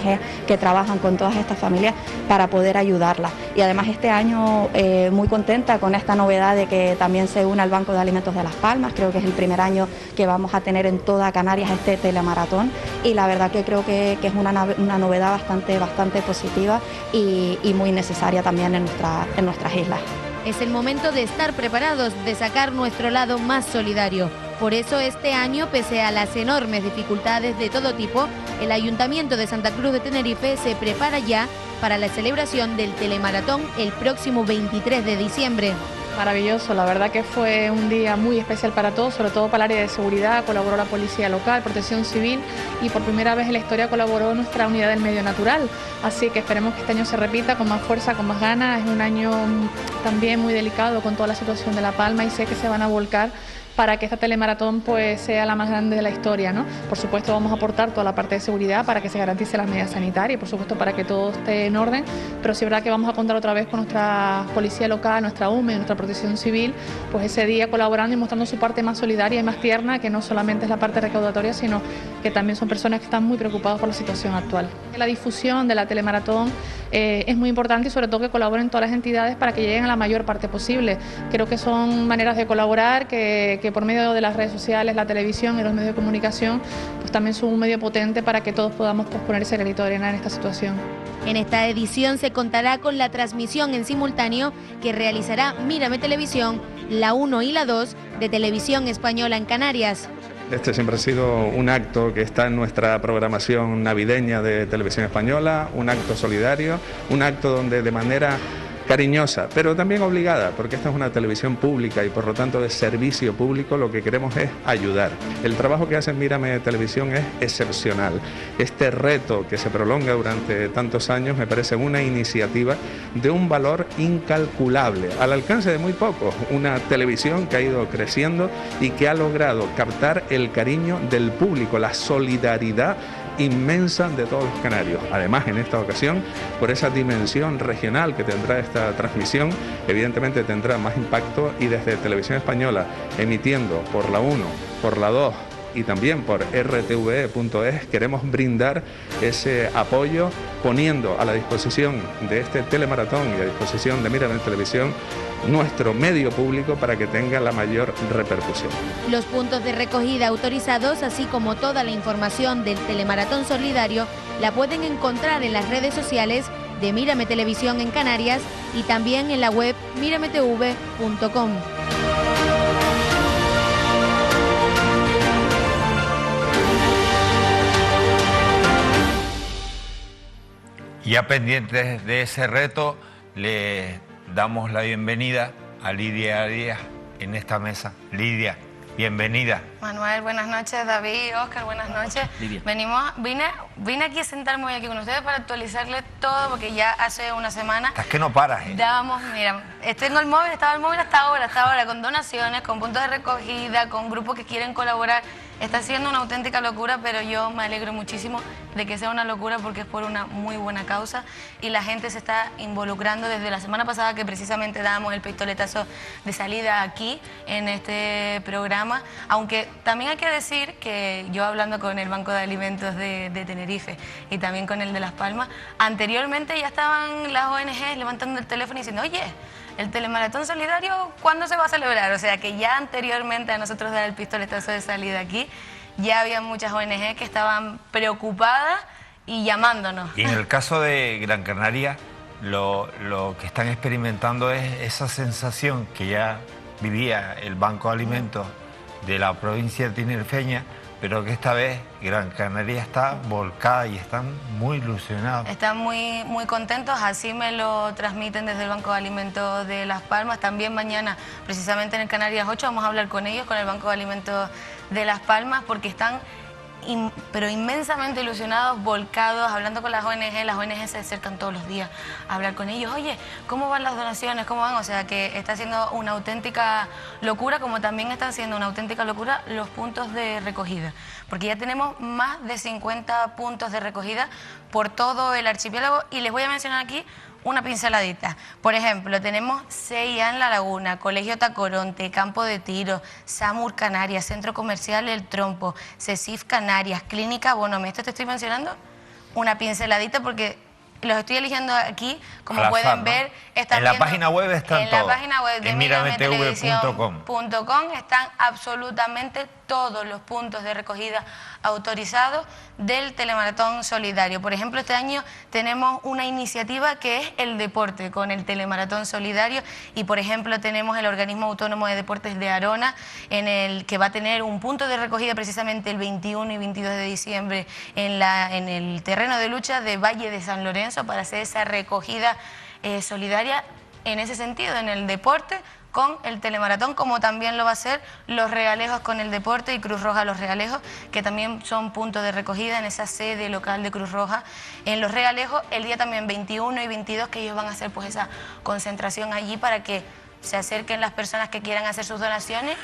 que trabajan con todas estas familias para poder ayudarlas. Y además este año muy contenta con esta novedad de que también se une al Banco de Alimentos de Las Palmas. Creo que es el primer año que vamos a tener en toda Canarias este telemaratón y la verdad que creo que es una novedad bastante positiva y muy necesaria también en nuestras islas. Es el momento de estar preparados, de sacar nuestro lado más solidario. Por eso este año, pese a las enormes dificultades de todo tipo, el Ayuntamiento de Santa Cruz de Tenerife se prepara ya para la celebración del telemaratón el próximo 23 de diciembre. Maravilloso, la verdad que fue un día muy especial para todos, sobre todo para el área de seguridad. Colaboró la Policía Local, Protección Civil y por primera vez en la historia colaboró nuestra Unidad del Medio Natural. Así que esperemos que este año se repita con más fuerza, con más ganas. Es un año también muy delicado con toda la situación de La Palma y sé que se van a volcar para que esta telemaratón pues sea la más grande de la historia, ¿no? Por supuesto vamos a aportar toda la parte de seguridad para que se garantice las medidas sanitarias y por supuesto para que todo esté en orden, pero sí es verdad que vamos a contar otra vez con nuestra Policía Local, nuestra UME, nuestra Protección Civil, pues ese día colaborando y mostrando su parte más solidaria y más tierna, que no solamente es la parte recaudatoria, sino que también son personas que están muy preocupadas por la situación actual. La difusión de la telemaratón es muy importante y sobre todo que colaboren todas las entidades para que lleguen a la mayor parte posible. Creo que son maneras de colaborar que por medio de las redes sociales, la televisión y los medios de comunicación, pues también son un medio potente para que todos podamos poner ese granito de arena en esta situación. En esta edición se contará con la transmisión en simultáneo que realizará Mírame Televisión, la 1 y la 2 de Televisión Española en Canarias. Este siempre ha sido un acto que está en nuestra programación navideña de Televisión Española, un acto solidario, un acto donde de manera cariñosa, pero también obligada, porque esta es una televisión pública y por lo tanto de servicio público, lo que queremos es ayudar. El trabajo que hace Mírame Televisión es excepcional. Este reto que se prolonga durante tantos años me parece una iniciativa de un valor incalculable, al alcance de muy pocos. Una televisión que ha ido creciendo y que ha logrado captar el cariño del público, la solidaridad inmensa de todos los canarios. Además, en esta ocasión, por esa dimensión regional que tendrá esta transmisión, evidentemente tendrá más impacto y desde Televisión Española, emitiendo por la 1, por la 2 y también por rtve.es, queremos brindar ese apoyo poniendo a la disposición de este telemaratón y a disposición de Mírame Televisión nuestro medio público para que tenga la mayor repercusión. Los puntos de recogida autorizados, así como toda la información del telemaratón solidario, la pueden encontrar en las redes sociales de Mírame Televisión en Canarias y también en la web mirametv.com. Ya pendientes de ese reto, le damos la bienvenida a Lidia Arias en esta mesa. Lidia, bienvenida. Manuel, buenas noches. David, Óscar, buenas noches. Vine aquí a sentarme hoy aquí con ustedes para actualizarles todo, porque ya hace una semana... Es que no paras, mira, estaba el móvil hasta ahora, con donaciones, con puntos de recogida, con grupos que quieren colaborar. Está siendo una auténtica locura, pero yo me alegro muchísimo de que sea una locura porque es por una muy buena causa y la gente se está involucrando desde la semana pasada, que precisamente dábamos el pistoletazo de salida aquí en este programa, aunque también hay que decir que yo, hablando con el Banco de Alimentos de Tenerife y también con el de Las Palmas, anteriormente ya estaban las ONG levantando el teléfono y diciendo, oye, el telemaratón solidario, ¿cuándo se va a celebrar? O sea que ya anteriormente a nosotros dar el pistoletazo de salida aquí, ya había muchas ONG que estaban preocupadas y llamándonos. Y en el caso de Gran Canaria, lo que están experimentando es esa sensación que ya vivía el Banco de Alimentos de la provincia tinerfeña, pero que esta vez Gran Canaria está volcada y están muy ilusionados. Están muy contentos, así me lo transmiten desde el Banco de Alimentos de Las Palmas. También mañana, precisamente en el Canarias 8, vamos a hablar con ellos, con el Banco de Alimentos de Las Palmas, porque están pero inmensamente ilusionados, volcados, hablando con las ONG se acercan todos los días a hablar con ellos. Oye, ¿cómo van las donaciones? ¿Cómo van? O sea que está siendo una auténtica locura, como también están siendo una auténtica locura los puntos de recogida, porque ya tenemos más de 50 puntos de recogida por todo el archipiélago y les voy a mencionar aquí una pinceladita. Por ejemplo, tenemos CIA en La Laguna, Colegio Tacoronte, Campo de Tiro, SAMUR Canarias, Centro Comercial El Trompo, CECIF Canarias, Clínica Bonome. Esto te estoy mencionando una pinceladita porque los estoy eligiendo aquí, como pueden ver. En la página web están todos. En la página web de mirametv.com están absolutamente todos los puntos de recogida autorizados del telemaratón solidario. Por ejemplo, este año tenemos una iniciativa que es el deporte con el telemaratón solidario y, por ejemplo, tenemos el Organismo Autónomo de Deportes de Arona, en el que va a tener un punto de recogida precisamente el 21 y 22 de diciembre en el terreno de lucha de Valle de San Lorenzo para hacer esa recogida solidaria en ese sentido, en el deporte, con el telemaratón, como también lo va a hacer Los Realejos con el deporte y Cruz Roja Los Realejos, que también son puntos de recogida en esa sede local de Cruz Roja. En Los Realejos, el día también 21 y 22, que ellos van a hacer pues esa concentración allí para que se acerquen las personas que quieran hacer sus donaciones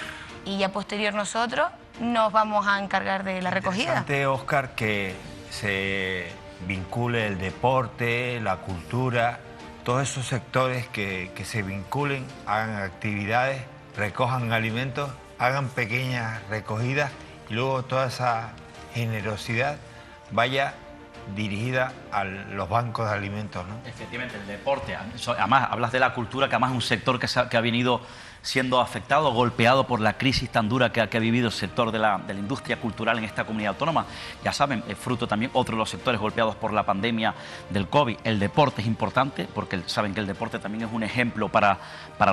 y ya posterior nosotros nos vamos a encargar de la recogida. Interesante, Óscar, que se vincule el deporte, la cultura, todos esos sectores que se vinculen, hagan actividades, recojan alimentos, hagan pequeñas recogidas y luego toda esa generosidad vaya dirigida a los bancos de alimentos, ¿no? Efectivamente, el deporte. Además, hablas de la cultura, que además es un sector que ha venido siendo afectado, golpeado por la crisis tan dura que ha vivido el sector de la industria cultural en esta comunidad autónoma. Ya saben, es fruto también otro de los sectores golpeados por la pandemia del COVID. El deporte es importante porque saben que el deporte también es un ejemplo para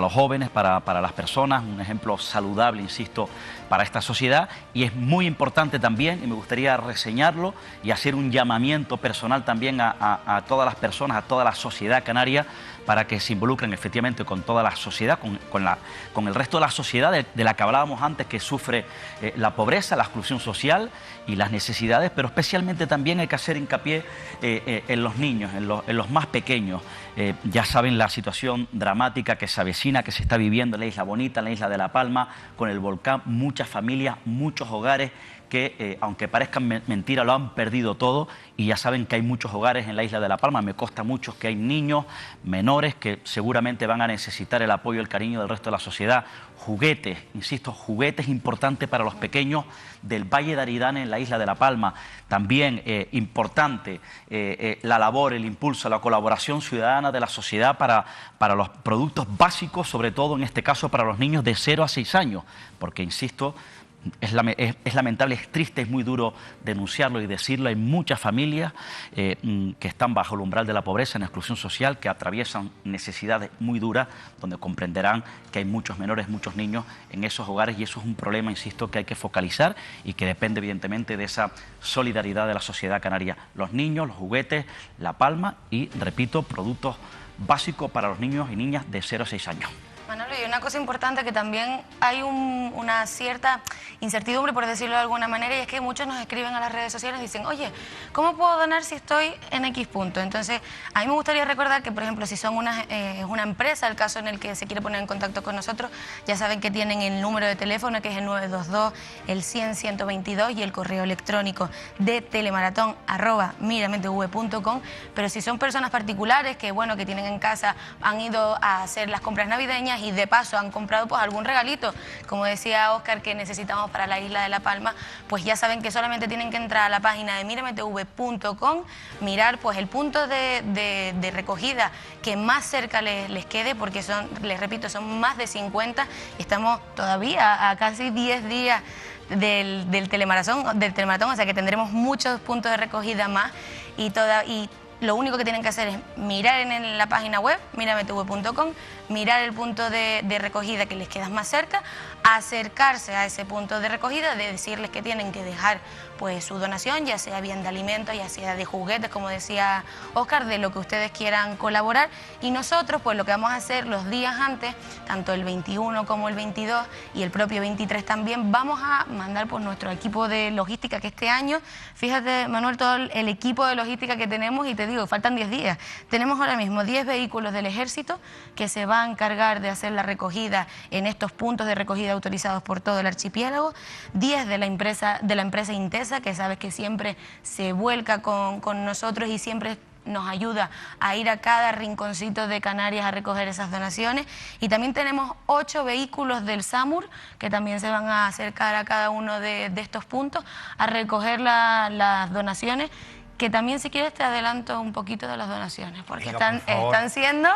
los jóvenes, para las personas, un ejemplo saludable, insisto, para esta sociedad. Y es muy importante también, y me gustaría reseñarlo y hacer un llamamiento personal también a todas las personas, a toda la sociedad canaria, para que se involucren efectivamente con toda la sociedad, con el resto de la sociedad de la que hablábamos antes, que sufre la pobreza, la exclusión social y las necesidades, pero especialmente también hay que hacer hincapié en los niños, en los más pequeños. Ya saben la situación dramática que se avecina, que se está viviendo en la Isla Bonita, en la Isla de La Palma, con el volcán, muchas familias, muchos hogares que, aunque parezcan mentira, lo han perdido todo, y ya saben que hay muchos hogares en la Isla de La Palma, me consta mucho que hay niños menores que seguramente van a necesitar el apoyo y el cariño del resto de la sociedad. Juguetes, insisto, juguetes importantes para los pequeños del Valle de Aridane en la Isla de La Palma. También importante la labor, el impulso, la colaboración ciudadana de la sociedad para los productos básicos, sobre todo en este caso para los niños de 0 a 6 años, porque insisto, es lamentable, es triste, es muy duro denunciarlo y decirlo. Hay muchas familias que están bajo el umbral de la pobreza, en exclusión social, que atraviesan necesidades muy duras, donde comprenderán que hay muchos menores, muchos niños en esos hogares, y eso es un problema, insisto, que hay que focalizar y que depende evidentemente de esa solidaridad de la sociedad canaria. Los niños, los juguetes, La Palma y, repito, productos básicos para los niños y niñas de 0 a 6 años. Manolo, y una cosa importante, que también hay una cierta incertidumbre, por decirlo de alguna manera, y es que muchos nos escriben a las redes sociales y dicen, oye, ¿cómo puedo donar si estoy en X punto? Entonces, a mí me gustaría recordar que, por ejemplo, si son una empresa, el caso en el que se quiere poner en contacto con nosotros, ya saben que tienen el número de teléfono, que es el 922, el 100-122, y el correo electrónico de telemaratón@mirametv.com. Pero si son personas particulares que, bueno, que tienen en casa, han ido a hacer las compras navideñas y de paso han comprado pues algún regalito, como decía Óscar, que necesitamos para la isla de La Palma, pues ya saben que solamente tienen que entrar a la página de mirametv.com, mirar pues el punto de recogida que más cerca les quede, porque son, les repito, son más de 50 y estamos todavía a casi 10 días del telemaratón, o sea que tendremos muchos puntos de recogida más, y lo único que tienen que hacer es mirar en la página web, mirametv.com, mirar el punto de recogida que les queda más cerca, acercarse a ese punto de recogida, de decirles que tienen que dejar pues su donación, ya sea bien de alimentos, ya sea de juguetes, como decía Óscar, de lo que ustedes quieran colaborar. Y nosotros pues lo que vamos a hacer los días antes, tanto el 21 como el 22 y el propio 23 también, vamos a mandar pues nuestro equipo de logística, que este año, fíjate Manuel, todo el equipo de logística que tenemos, y te digo, faltan 10 días. Tenemos ahora mismo 10 vehículos del Ejército que se van a encargar de hacer la recogida en estos puntos de recogida autorizados por todo el archipiélago, 10 de la empresa Intesa, que sabes que siempre se vuelca con nosotros y siempre nos ayuda a ir a cada rinconcito de Canarias a recoger esas donaciones. Y también tenemos 8 vehículos del SAMUR que también se van a acercar a cada uno de estos puntos a recoger las donaciones, que también, si quieres, te adelanto un poquito de las donaciones, porque están siendo...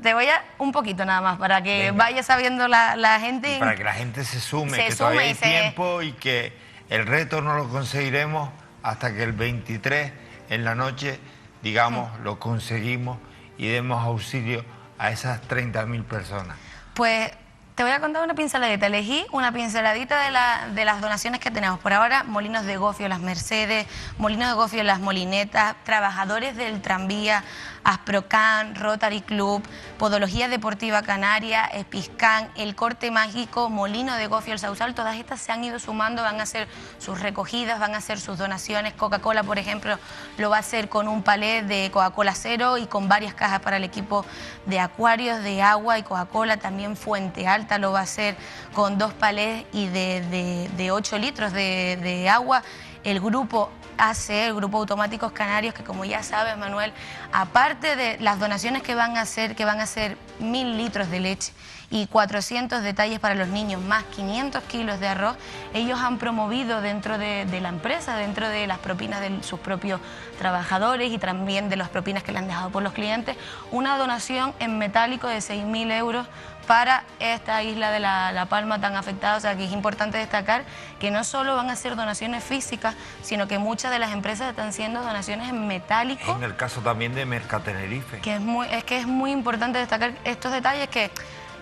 Te voy a un poquito nada más, para que vaya sabiendo la gente. Y para que la gente se sume, que todavía hay tiempo, y que el reto no lo conseguiremos hasta que el 23 en la noche, digamos, lo conseguimos y demos auxilio a esas 30.000 personas. Pues te voy a contar una pinceladita. Elegí una pinceladita de las donaciones que tenemos. Por ahora, Molinos de Gofio, Las Mercedes, Molinos de Gofio, Las Molinetas, trabajadores del tranvía, Asprocan, Rotary Club, Podología Deportiva Canaria, Episcan, El Corte Mágico, Molino de Gofio, El Sausal. Todas estas se han ido sumando, van a hacer sus recogidas, van a hacer sus donaciones. Coca-Cola, por ejemplo, lo va a hacer con un palé de Coca-Cola cero y con varias cajas para el equipo de acuarios, de agua y Coca-Cola. También Fuente Alta lo va a hacer con 2 palés y de 8 litros de agua. El grupo ACE, el Grupo Automáticos Canarios, que como ya sabes, Manuel, aparte de las donaciones que van a hacer 1.000 litros de leche y 400 detalles para los niños, más 500 kilos de arroz, ellos han promovido dentro de la empresa, dentro de las propinas de sus propios trabajadores y también de las propinas que le han dejado por los clientes, una donación en metálico de 6.000 euros para esta isla de La Palma tan afectada. O sea, que es importante destacar que no solo van a ser donaciones físicas, sino que muchas de las empresas están haciendo donaciones en metálico. En el caso también de Mercatenerife. Que es muy importante destacar estos detalles, que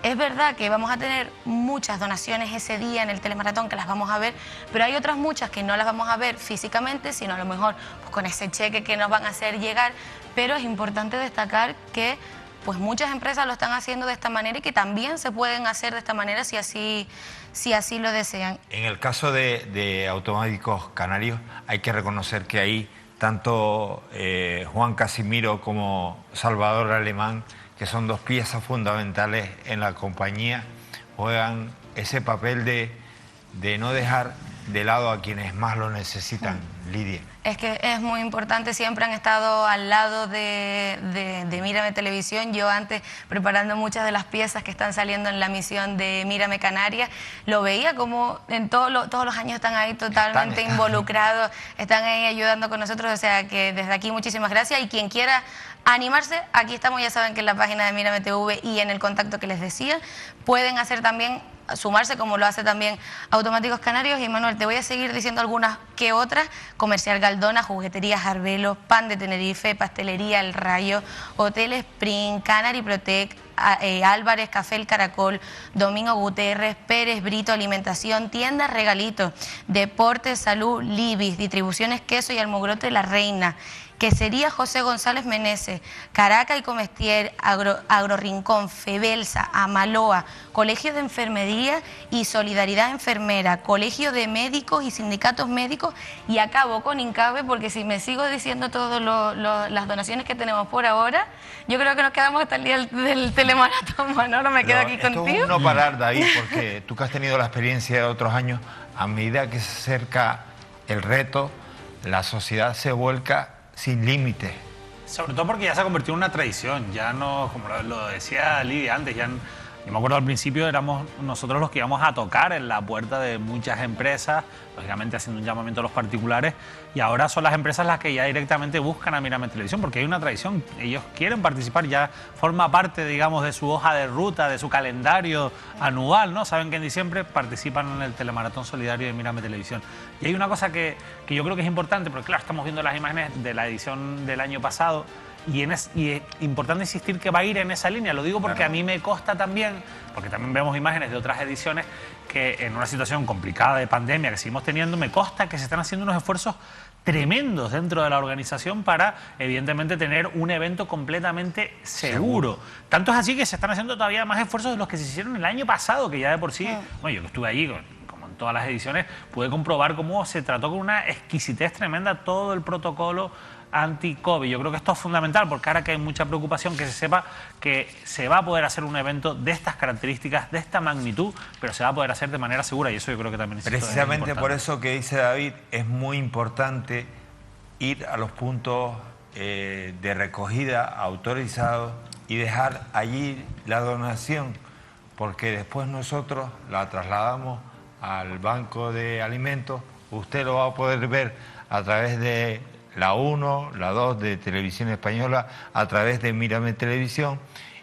es verdad que vamos a tener muchas donaciones ese día en el telemaratón, que las vamos a ver, pero hay otras muchas que no las vamos a ver físicamente, sino a lo mejor pues, con ese cheque que nos van a hacer llegar. Pero es importante destacar que pues muchas empresas lo están haciendo de esta manera y que también se pueden hacer de esta manera si así lo desean. En el caso de Automáticos Canarios hay que reconocer que ahí tanto Juan Casimiro como Salvador Alemán, que son 2 piezas fundamentales en la compañía, juegan ese papel de no dejar de lado a quienes más lo necesitan, Lidia. Es que es muy importante, siempre han estado al lado de Mírame Televisión. Yo antes, preparando muchas de las piezas que están saliendo en la misión de Mírame Canarias, lo veía como en todos los años están ahí totalmente involucrados, están ahí ayudando con nosotros. O sea que desde aquí muchísimas gracias, y quien quiera animarse, aquí estamos, ya saben que en la página de Mírame TV y en el contacto que les decía, pueden hacer también, sumarse como lo hace también Automáticos Canarios. Y Manuel, te voy a seguir diciendo algunas que otras: Comercial Galdona, Jugueterías Arbelo, Pan de Tenerife, Pastelería El Rayo, Hotel Spring, Canary Protect, Álvarez, Café El Caracol, Domingo Gutiérrez, Pérez Brito, Alimentación, Tiendas Regalito, Deportes, Salud, Libis, Distribuciones Queso y Almogrote La Reina, Quesería José González Meneses, Caracas y Comestier, Agro Rincón, Febelsa, Amaloa, Colegio de Enfermería y Solidaridad Enfermera, Colegio de Médicos y Sindicatos Médicos, y acabo con Incabe, porque si me sigo diciendo todas las donaciones que tenemos por ahora, yo creo que nos quedamos hasta el día del telemaratón. Manolo, me quedo aquí contigo. Esto es no parar, David, porque tú que has tenido la experiencia de otros años, a medida que se acerca el reto, la sociedad se vuelca sin límites. Sobre todo porque ya se ha convertido en una tradición, ya no, como lo decía Lidia antes, yo me acuerdo al principio éramos nosotros los que íbamos a tocar en la puerta de muchas empresas, lógicamente haciendo un llamamiento a los particulares, y ahora son las empresas las que ya directamente buscan a Mírame Televisión, porque hay una tradición, ellos quieren participar, ya forma parte, digamos, de su hoja de ruta, de su calendario anual, ¿no? Saben que en diciembre participan en el telemaratón solidario de Mírame Televisión. Y hay una cosa que yo creo que es importante, porque claro, estamos viendo las imágenes de la edición del año pasado, y es importante insistir que va a ir en esa línea. Lo digo porque a mí me consta también, porque también vemos imágenes de otras ediciones, que en una situación complicada de pandemia que seguimos teniendo, me consta que se están haciendo unos esfuerzos tremendos dentro de la organización para, evidentemente, tener un evento completamente seguro. Tanto es así que se están haciendo todavía más esfuerzos de los que se hicieron el año pasado, que ya de por sí, bueno, yo que estuve allí, como en todas las ediciones, pude comprobar cómo se trató con una exquisitez tremenda todo el protocolo anti-COVID. Yo creo que esto es fundamental, porque ahora que hay mucha preocupación, que se sepa que se va a poder hacer un evento de estas características, de esta magnitud, pero se va a poder hacer de manera segura, y eso yo creo que también es precisamente importante. Por eso que dice David, es muy importante ir a los puntos de recogida autorizados y dejar allí la donación, porque después nosotros la trasladamos al banco de alimentos. Usted lo va a poder ver a través de la 1, la 2 de Televisión Española, a través de Mírame Televisión,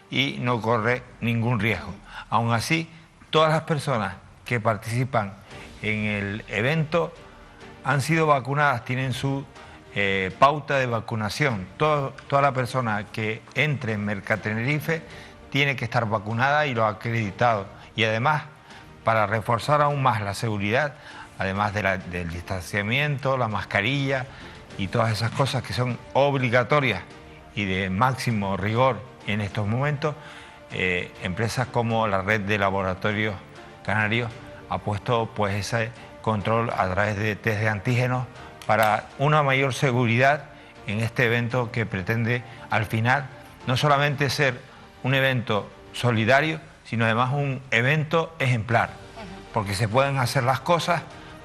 y no corre ningún riesgo. Aún así, todas las personas que participan en el evento han sido vacunadas, tienen su pauta de vacunación. Toda la persona que entre en Mercatenerife tiene que estar vacunada y lo ha acreditado. Y además, para reforzar aún más la seguridad, además del distanciamiento, la mascarilla y todas esas cosas que son obligatorias y de máximo rigor en estos momentos, empresas como la Red de Laboratorios Canarios ha puesto pues ese control a través de test de antígenos para una mayor seguridad en este evento que pretende al final no solamente ser un evento solidario, sino además un evento ejemplar, porque se pueden hacer las cosas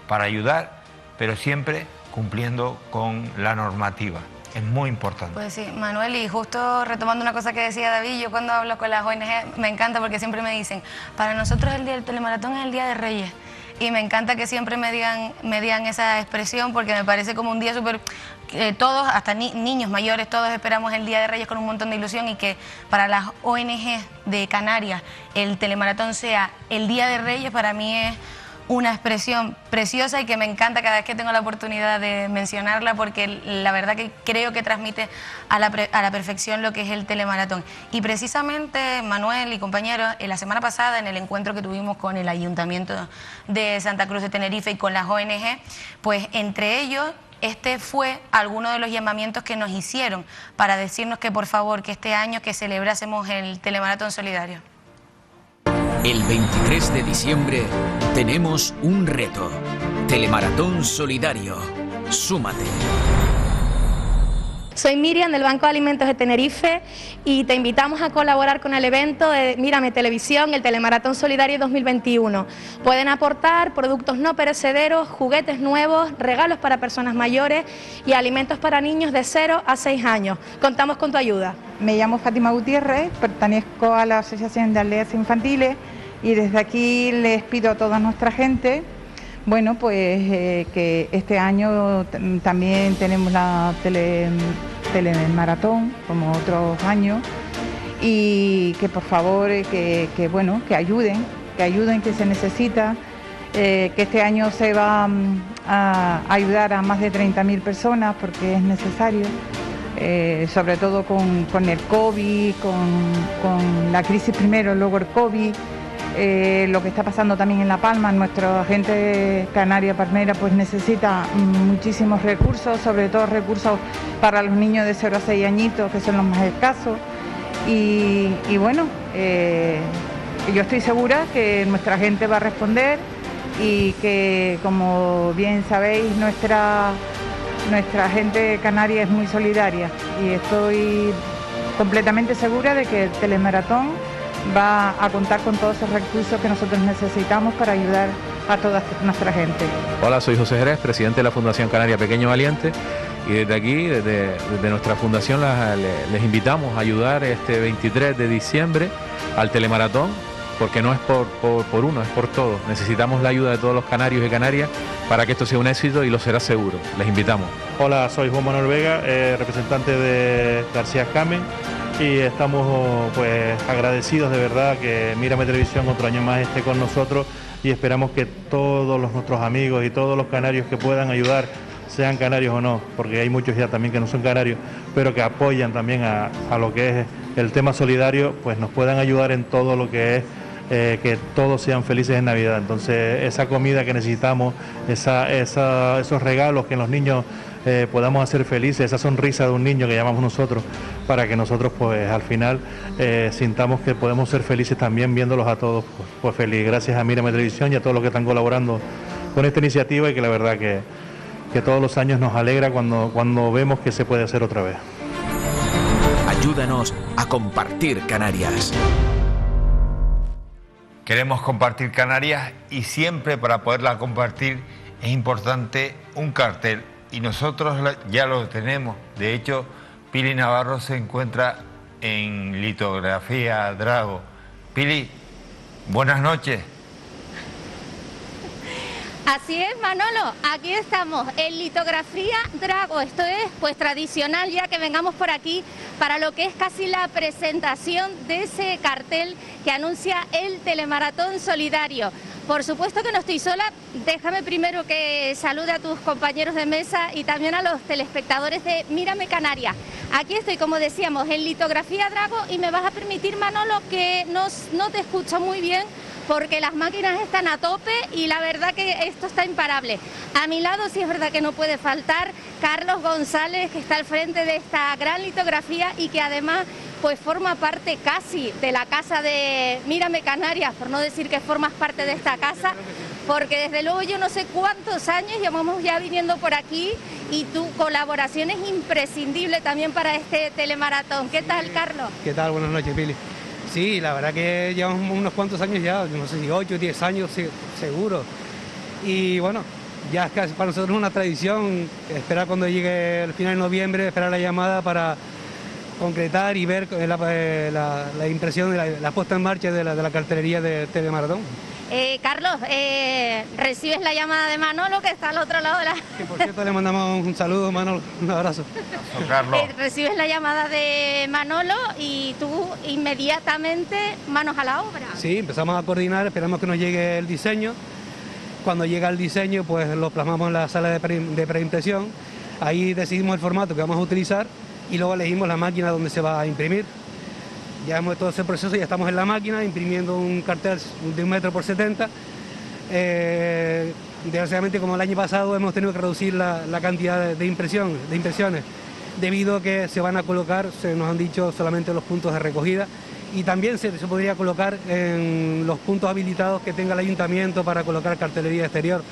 para ayudar, pero siempre cumpliendo con la normativa. Es muy importante. Pues sí, Manuel, y justo retomando una cosa que decía David, yo cuando hablo con las ONG me encanta porque siempre me dicen, para nosotros el día del telemaratón es el Día de Reyes. Y me encanta que siempre me digan esa expresión, porque me parece como un día súper... todos, hasta niños mayores, todos esperamos el Día de Reyes con un montón de ilusión, y que para las ONG de Canarias el telemaratón sea el Día de Reyes, para mí es una expresión preciosa y que me encanta cada vez que tengo la oportunidad de mencionarla, porque la verdad que creo que transmite a la perfección lo que es el telemaratón. Y precisamente, Manuel y compañeros, la semana pasada, en el encuentro que tuvimos con el Ayuntamiento de Santa Cruz de Tenerife y con las ONG, pues entre ellos este fue alguno de los llamamientos que nos hicieron para decirnos que por favor, que este año que celebrásemos el telemaratón solidario. El 23 de diciembre tenemos un reto. Telemaratón solidario. Súmate. Soy Miriam del Banco de Alimentos de Tenerife y te invitamos a colaborar con el evento de Mírame Televisión, el Telemaratón Solidario 2021. Pueden aportar productos no perecederos, juguetes nuevos, regalos para personas mayores y alimentos para niños de 0 a 6 años. Contamos con tu ayuda. Me llamo Fátima Gutiérrez, pertenezco a la Asociación de Aldeas Infantiles y desde aquí les pido a toda nuestra gente, bueno, pues que este año también tenemos la telemaratón como otros años, y que por favor que ayuden, que se necesita, que este año se va a ayudar a más de 30.000 personas porque es necesario. sobre todo con el COVID, con la crisis primero, luego el COVID, lo que está pasando también en La Palma. Nuestra gente canaria palmera pues necesita muchísimos recursos, sobre todo recursos para los niños de 0 a 6 añitos, que son los más escasos. Y bueno, yo estoy segura que nuestra gente va a responder y que, como bien sabéis, nuestra gente canaria es muy solidaria, y estoy completamente segura de que el telemaratón va a contar con todos esos recursos que nosotros necesitamos para ayudar a toda nuestra gente. Hola, soy José Jerez, presidente de la Fundación Canaria Pequeño Valiente, y desde aquí, desde nuestra fundación, les invitamos a ayudar este 23 de diciembre al telemaratón, porque no es por uno, es por todos. Necesitamos la ayuda de todos los canarios y canarias para que esto sea un éxito, y lo será seguro. Les invitamos. Hola, soy Juan Manuel Vega, representante de García Camen, y estamos pues agradecidos de verdad que Mírame Televisión otro año más esté con nosotros, y esperamos que todos nuestros amigos y todos los canarios que puedan ayudar, sean canarios o no, porque hay muchos ya también que no son canarios, pero que apoyan también a lo que es el tema solidario, pues nos puedan ayudar en todo lo que es que todos sean felices en Navidad. Entonces, esa comida que necesitamos, esos regalos que los niños podamos hacer felices, esa sonrisa de un niño que llamamos nosotros, para que nosotros pues al final sintamos que podemos ser felices también viéndolos a todos pues feliz. Gracias a Mírame Televisión y a todos los que están colaborando con esta iniciativa, y que la verdad que todos los años nos alegra cuando vemos que se puede hacer otra vez. Ayúdanos a compartir Canarias. Queremos compartir Canarias, y siempre para poderla compartir es importante un cartel, y nosotros ya lo tenemos. De hecho, Pili Navarro se encuentra en Litografía Drago. Pili, buenas noches. Así es, Manolo, aquí estamos en Litografía Drago. Esto es pues tradicional ya que vengamos por aquí para lo que es casi la presentación de ese cartel que anuncia el telemaratón solidario. Por supuesto que no estoy sola, déjame primero que salude a tus compañeros de mesa y también a los telespectadores de Mírame Canarias. Aquí estoy, como decíamos, en Litografía Drago, y me vas a permitir, Manolo, que no te escucho muy bien, porque las máquinas están a tope y la verdad que esto está imparable. A mi lado sí es verdad que no puede faltar Carlos González, que está al frente de esta gran litografía y que además pues forma parte casi de la casa de Mírame Canarias, por no decir que formas parte de esta casa, porque desde luego yo no sé cuántos años llevamos ya viniendo por aquí, y tu colaboración es imprescindible también para este telemaratón. ¿Qué tal, Carlos? ¿Qué tal? Buenas noches, Pili. Sí, la verdad que llevamos unos cuantos años ya, no sé si 8 o 10 años seguro. Y bueno, ya es que para nosotros es una tradición esperar cuando llegue el final de noviembre, esperar la llamada para concretar y ver la impresión de la puesta en marcha de la cartelería de telemaratón. Carlos, recibes la llamada de Manolo, que está al otro lado de la... Que por cierto le mandamos un saludo, Manolo, un abrazo. Carlos. Recibes la llamada de Manolo y tú inmediatamente manos a la obra. Sí, empezamos a coordinar, esperamos que nos llegue el diseño. Cuando llega el diseño, pues lo plasmamos en la sala de preimpresión. Ahí decidimos el formato que vamos a utilizar y luego elegimos la máquina donde se va a imprimir. Ya hemos hecho todo ese proceso, ya estamos en la máquina imprimiendo un cartel de 1 metro por 70. Desgraciadamente, como el año pasado, hemos tenido que reducir la cantidad de impresiones, debido a que se van a colocar, se nos han dicho, solamente los puntos de recogida, y también se podría colocar en los puntos habilitados que tenga el ayuntamiento para colocar cartelería exterior.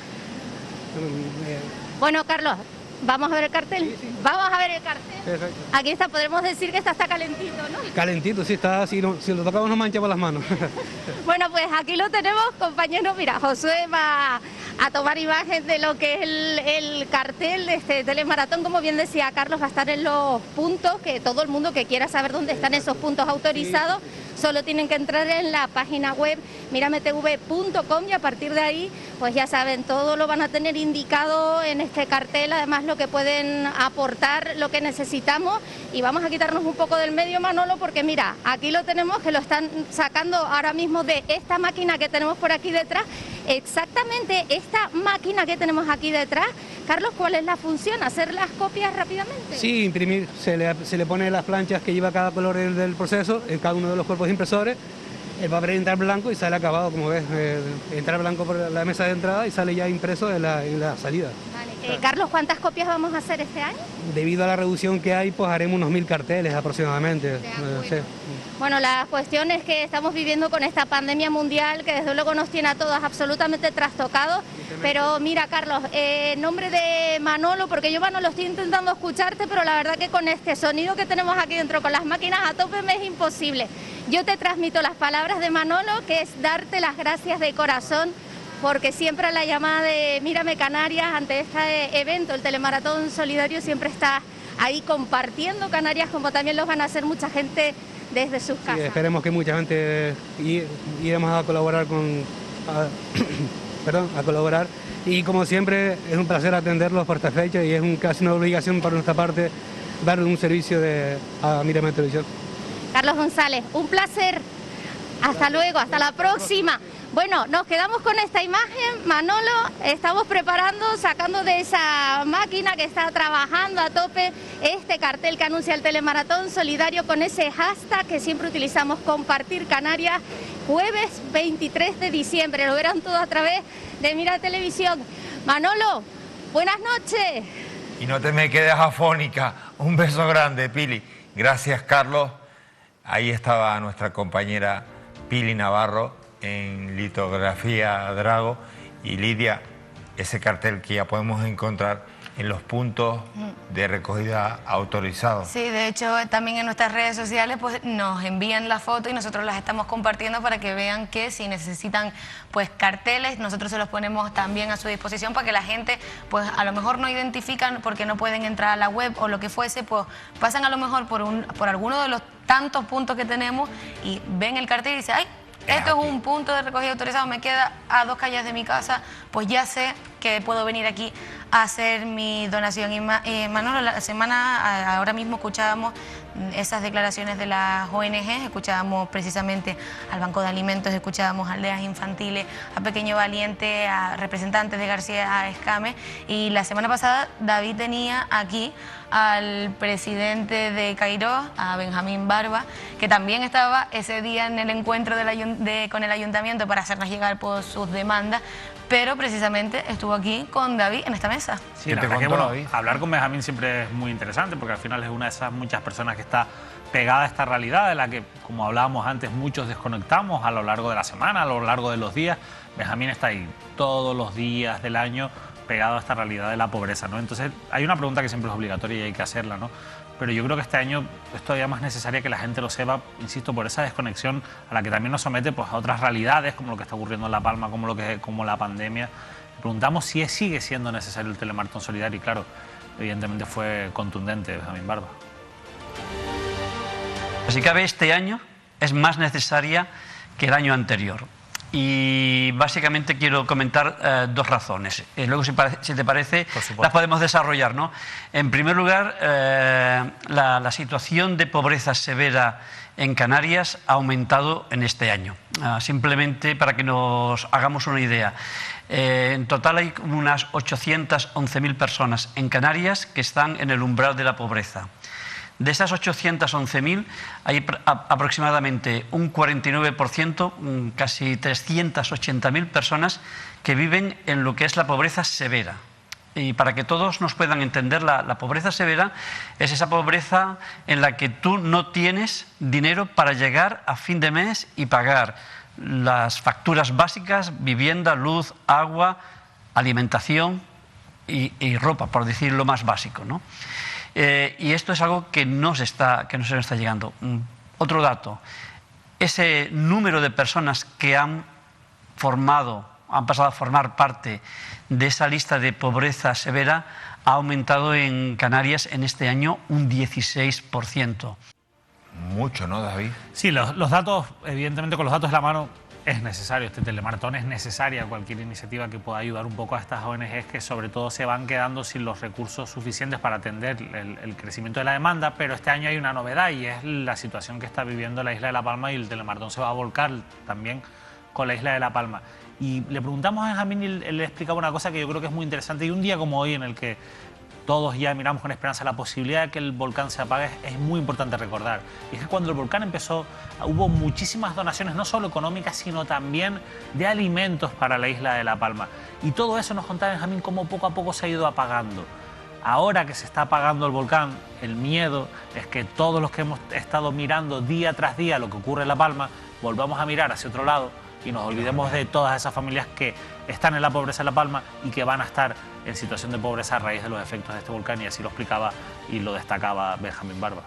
Bueno, Carlos, ¿vamos a ver el cartel? Sí, sí. Vamos a ver el cartel. Perfecto. Aquí está, podremos decir que está calentito, ¿no? Calentito, sí, está, si lo tocamos nos manchamos las manos. Bueno, pues aquí lo tenemos, compañeros. Mira, Josué va a tomar imagen de lo que es el cartel de este telemaratón. Como bien decía Carlos, va a estar en los puntos, que todo el mundo que quiera saber dónde están esos puntos autorizados, solo tienen que entrar en la página web mirametv.com, y a partir de ahí, pues ya saben, todo lo van a tener indicado en este cartel, además lo que pueden aportar, lo que necesitamos. Y vamos a quitarnos un poco del medio, Manolo, porque mira, aquí lo tenemos, que lo están sacando ahora mismo de esta máquina que tenemos por aquí detrás. Exactamente esta máquina que tenemos aquí detrás Carlos, ¿cuál es la función? ¿Hacer las copias rápidamente? Sí, imprimir, se le pone las planchas que lleva cada color del proceso en cada uno de los cuerpos impresores. El papel entra blanco y sale acabado, como ves, entra blanco por la mesa de entrada y sale ya impreso en la salida. Vale. Carlos, ¿cuántas copias vamos a hacer este año? Debido a la reducción que hay, pues haremos unos 1000 carteles aproximadamente. Sí. Bueno, la cuestión es que estamos viviendo con esta pandemia mundial que desde luego nos tiene a todos absolutamente trastocados. Pero mira, Carlos, en nombre de Manolo, porque yo, Manolo, estoy intentando escucharte, pero la verdad que con este sonido que tenemos aquí dentro, con las máquinas a tope, me es imposible. Yo te transmito las palabras de Manolo, que es darte las gracias de corazón, porque siempre a la llamada de Mírame Canarias, ante este evento, el Telemaratón Solidario, siempre está ahí compartiendo Canarias, como también los van a hacer mucha gente desde sus casas. Sí, esperemos que mucha gente iremos a colaborar a colaborar, y como siempre es un placer atenderlos por esta fecha y es casi una obligación por nuestra parte darle un servicio a Mírame Televisión. Carlos González, un placer. Hasta luego, hasta la próxima. Bueno, nos quedamos con esta imagen. Manolo, estamos preparando, sacando de esa máquina que está trabajando a tope este cartel que anuncia el Telemaratón Solidario con ese hashtag que siempre utilizamos, Compartir Canarias, jueves 23 de diciembre. Lo verán todo a través de Mira Televisión. Manolo, buenas noches. Y no te me quedes afónica. Un beso grande, Pili. Gracias, Carlos. Ahí estaba nuestra compañera Pili Navarro en litografía Drago, y Lidia, ese cartel que ya podemos encontrar en los puntos de recogida autorizados. Sí, de hecho también en nuestras redes sociales pues nos envían la foto y nosotros las estamos compartiendo para que vean que si necesitan pues carteles, nosotros se los ponemos también a su disposición para que la gente pues a lo mejor no identifican porque no pueden entrar a la web o lo que fuese, pues pasan a lo mejor por alguno de los tantos puntos que tenemos y ven el cartel y dicen, ¡ay! Esto es un punto de recogida autorizado, me queda a 2 calles de mi casa, pues ya sé que puedo venir aquí a hacer mi donación. Y Manolo, la semana, ahora mismo escuchábamos esas declaraciones de las ONG, escuchábamos precisamente al Banco de Alimentos, escuchábamos a Aldeas Infantiles, a Pequeño Valiente, a representantes de García Escame, y la semana pasada David tenía aquí al presidente de Cairós, a Benjamín Barba, que también estaba ese día en el encuentro con el ayuntamiento para hacernos llegar por sus demandas, pero precisamente estuvo aquí con David en esta mesa. Sí, la verdad que, bueno, hablar con Benjamín siempre es muy interesante porque al final es una de esas muchas personas que está pegada a esta realidad de la que, como hablábamos antes, muchos desconectamos a lo largo de la semana, a lo largo de los días. Benjamín está ahí todos los días del año pegado a esta realidad de la pobreza, ¿no? Entonces hay una pregunta que siempre es obligatoria y hay que hacerla, ¿no? Pero yo creo que este año es todavía más necesaria que la gente lo sepa, insisto, por esa desconexión a la que también nos somete pues, a otras realidades, como lo que está ocurriendo en La Palma, como la pandemia. Le preguntamos si sigue siendo necesario el Telemaratón Solidario y claro, evidentemente fue contundente Benjamín Barba. Así que este año es más necesaria que el año anterior. Y básicamente quiero comentar 2 razones. Luego, si te parece, las podemos desarrollar, ¿no? En primer lugar, la situación de pobreza severa en Canarias ha aumentado en este año. Simplemente para que nos hagamos una idea. En total hay unas 811.000 personas en Canarias que están en el umbral de la pobreza. De esas 811.000 hay aproximadamente un 49%, casi 380.000 personas que viven en lo que es la pobreza severa. Y para que todos nos puedan entender, la pobreza severa es esa pobreza en la que tú no tienes dinero para llegar a fin de mes y pagar las facturas básicas, vivienda, luz, agua, alimentación y ropa, por decir lo más básico, ¿no? Y esto es algo que no se nos está llegando. Otro dato, ese número de personas que han pasado a formar parte de esa lista de pobreza severa ha aumentado en Canarias en este año un 16%. Mucho, ¿no, David? Sí, los datos, evidentemente con los datos en la mano, es necesario este telemaratón, es necesaria cualquier iniciativa que pueda ayudar un poco a estas ONGs que sobre todo se van quedando sin los recursos suficientes para atender el crecimiento de la demanda, pero este año hay una novedad y es la situación que está viviendo la isla de La Palma y el telemaratón se va a volcar también con la isla de La Palma. Y le preguntamos a Benjamín y él le explicaba una cosa que yo creo que es muy interesante. Y un día como hoy, en el que todos ya miramos con esperanza la posibilidad de que el volcán se apague, es muy importante recordar. Y es que cuando el volcán empezó hubo muchísimas donaciones, no solo económicas, sino también de alimentos para la isla de La Palma. Y todo eso nos contaba Benjamín cómo poco a poco se ha ido apagando. Ahora que se está apagando el volcán, el miedo es que todos los que hemos estado mirando día tras día lo que ocurre en La Palma, volvamos a mirar hacia otro lado y nos olvidemos de todas esas familias que están en la pobreza en La Palma y que van a estar en situación de pobreza a raíz de los efectos de este volcán, y así lo explicaba y lo destacaba Benjamín Barba.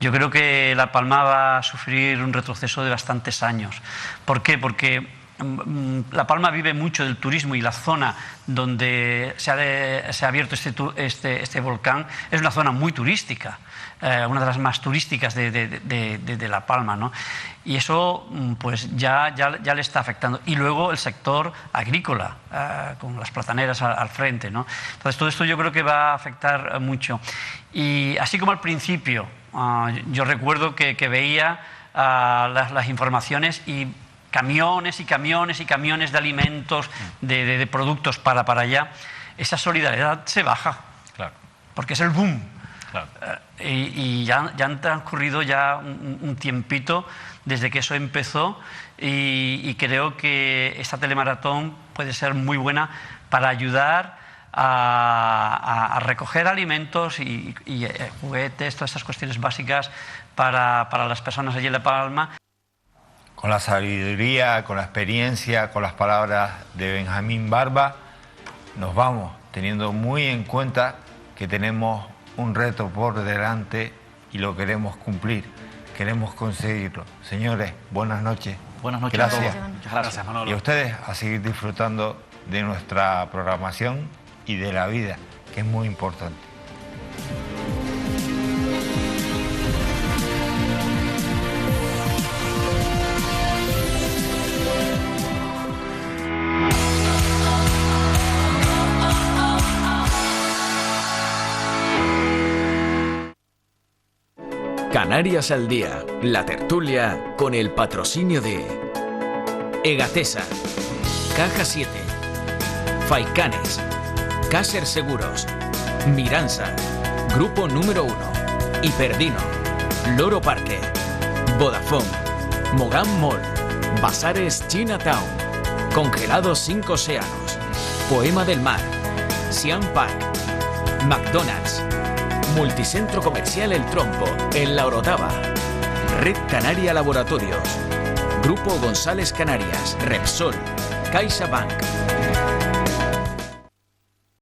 Yo creo que La Palma va a sufrir un retroceso de bastantes años. ¿Por qué? Porque La Palma vive mucho del turismo, y la zona donde se ha abierto este volcán es una zona muy turística, una de las más turísticas de La Palma, ¿no? Y eso pues ya le está afectando. Y luego el sector agrícola, con las plataneras al frente, ¿no? Entonces todo esto yo creo que va a afectar mucho. Y así como al principio, yo recuerdo que veía las informaciones y camiones y camiones y camiones de alimentos, de productos para allá, esa solidaridad se baja, claro, porque es el boom. Claro. Y ya han transcurrido ya un tiempito desde que eso empezó, y creo que esta telemaratón puede ser muy buena para ayudar a recoger alimentos y juguetes, todas estas cuestiones básicas para las personas allí en La Palma. Con la sabiduría, con la experiencia, con las palabras de Benjamín Barba, nos vamos teniendo muy en cuenta que tenemos un reto por delante y lo queremos cumplir, queremos conseguirlo. Señores, buenas noches. Buenas noches. Gracias. A todos. Muchas gracias, Manolo. Y a ustedes a seguir disfrutando de nuestra programación y de la vida, que es muy importante. Canarias al Día, la tertulia con el patrocinio de Egatesa, Caja 7, Faicanes, Caser Seguros, Miranza, Grupo Número 1, Hiperdino, Loro Parque, Vodafone, Mogán Mall, Bazares Chinatown, Congelados 5 Océanos, Poema del Mar, Siam Park, McDonald's, Multicentro Comercial El Trompo, en La Orotava, Red Canaria Laboratorios, Grupo González Canarias, Repsol, CaixaBank,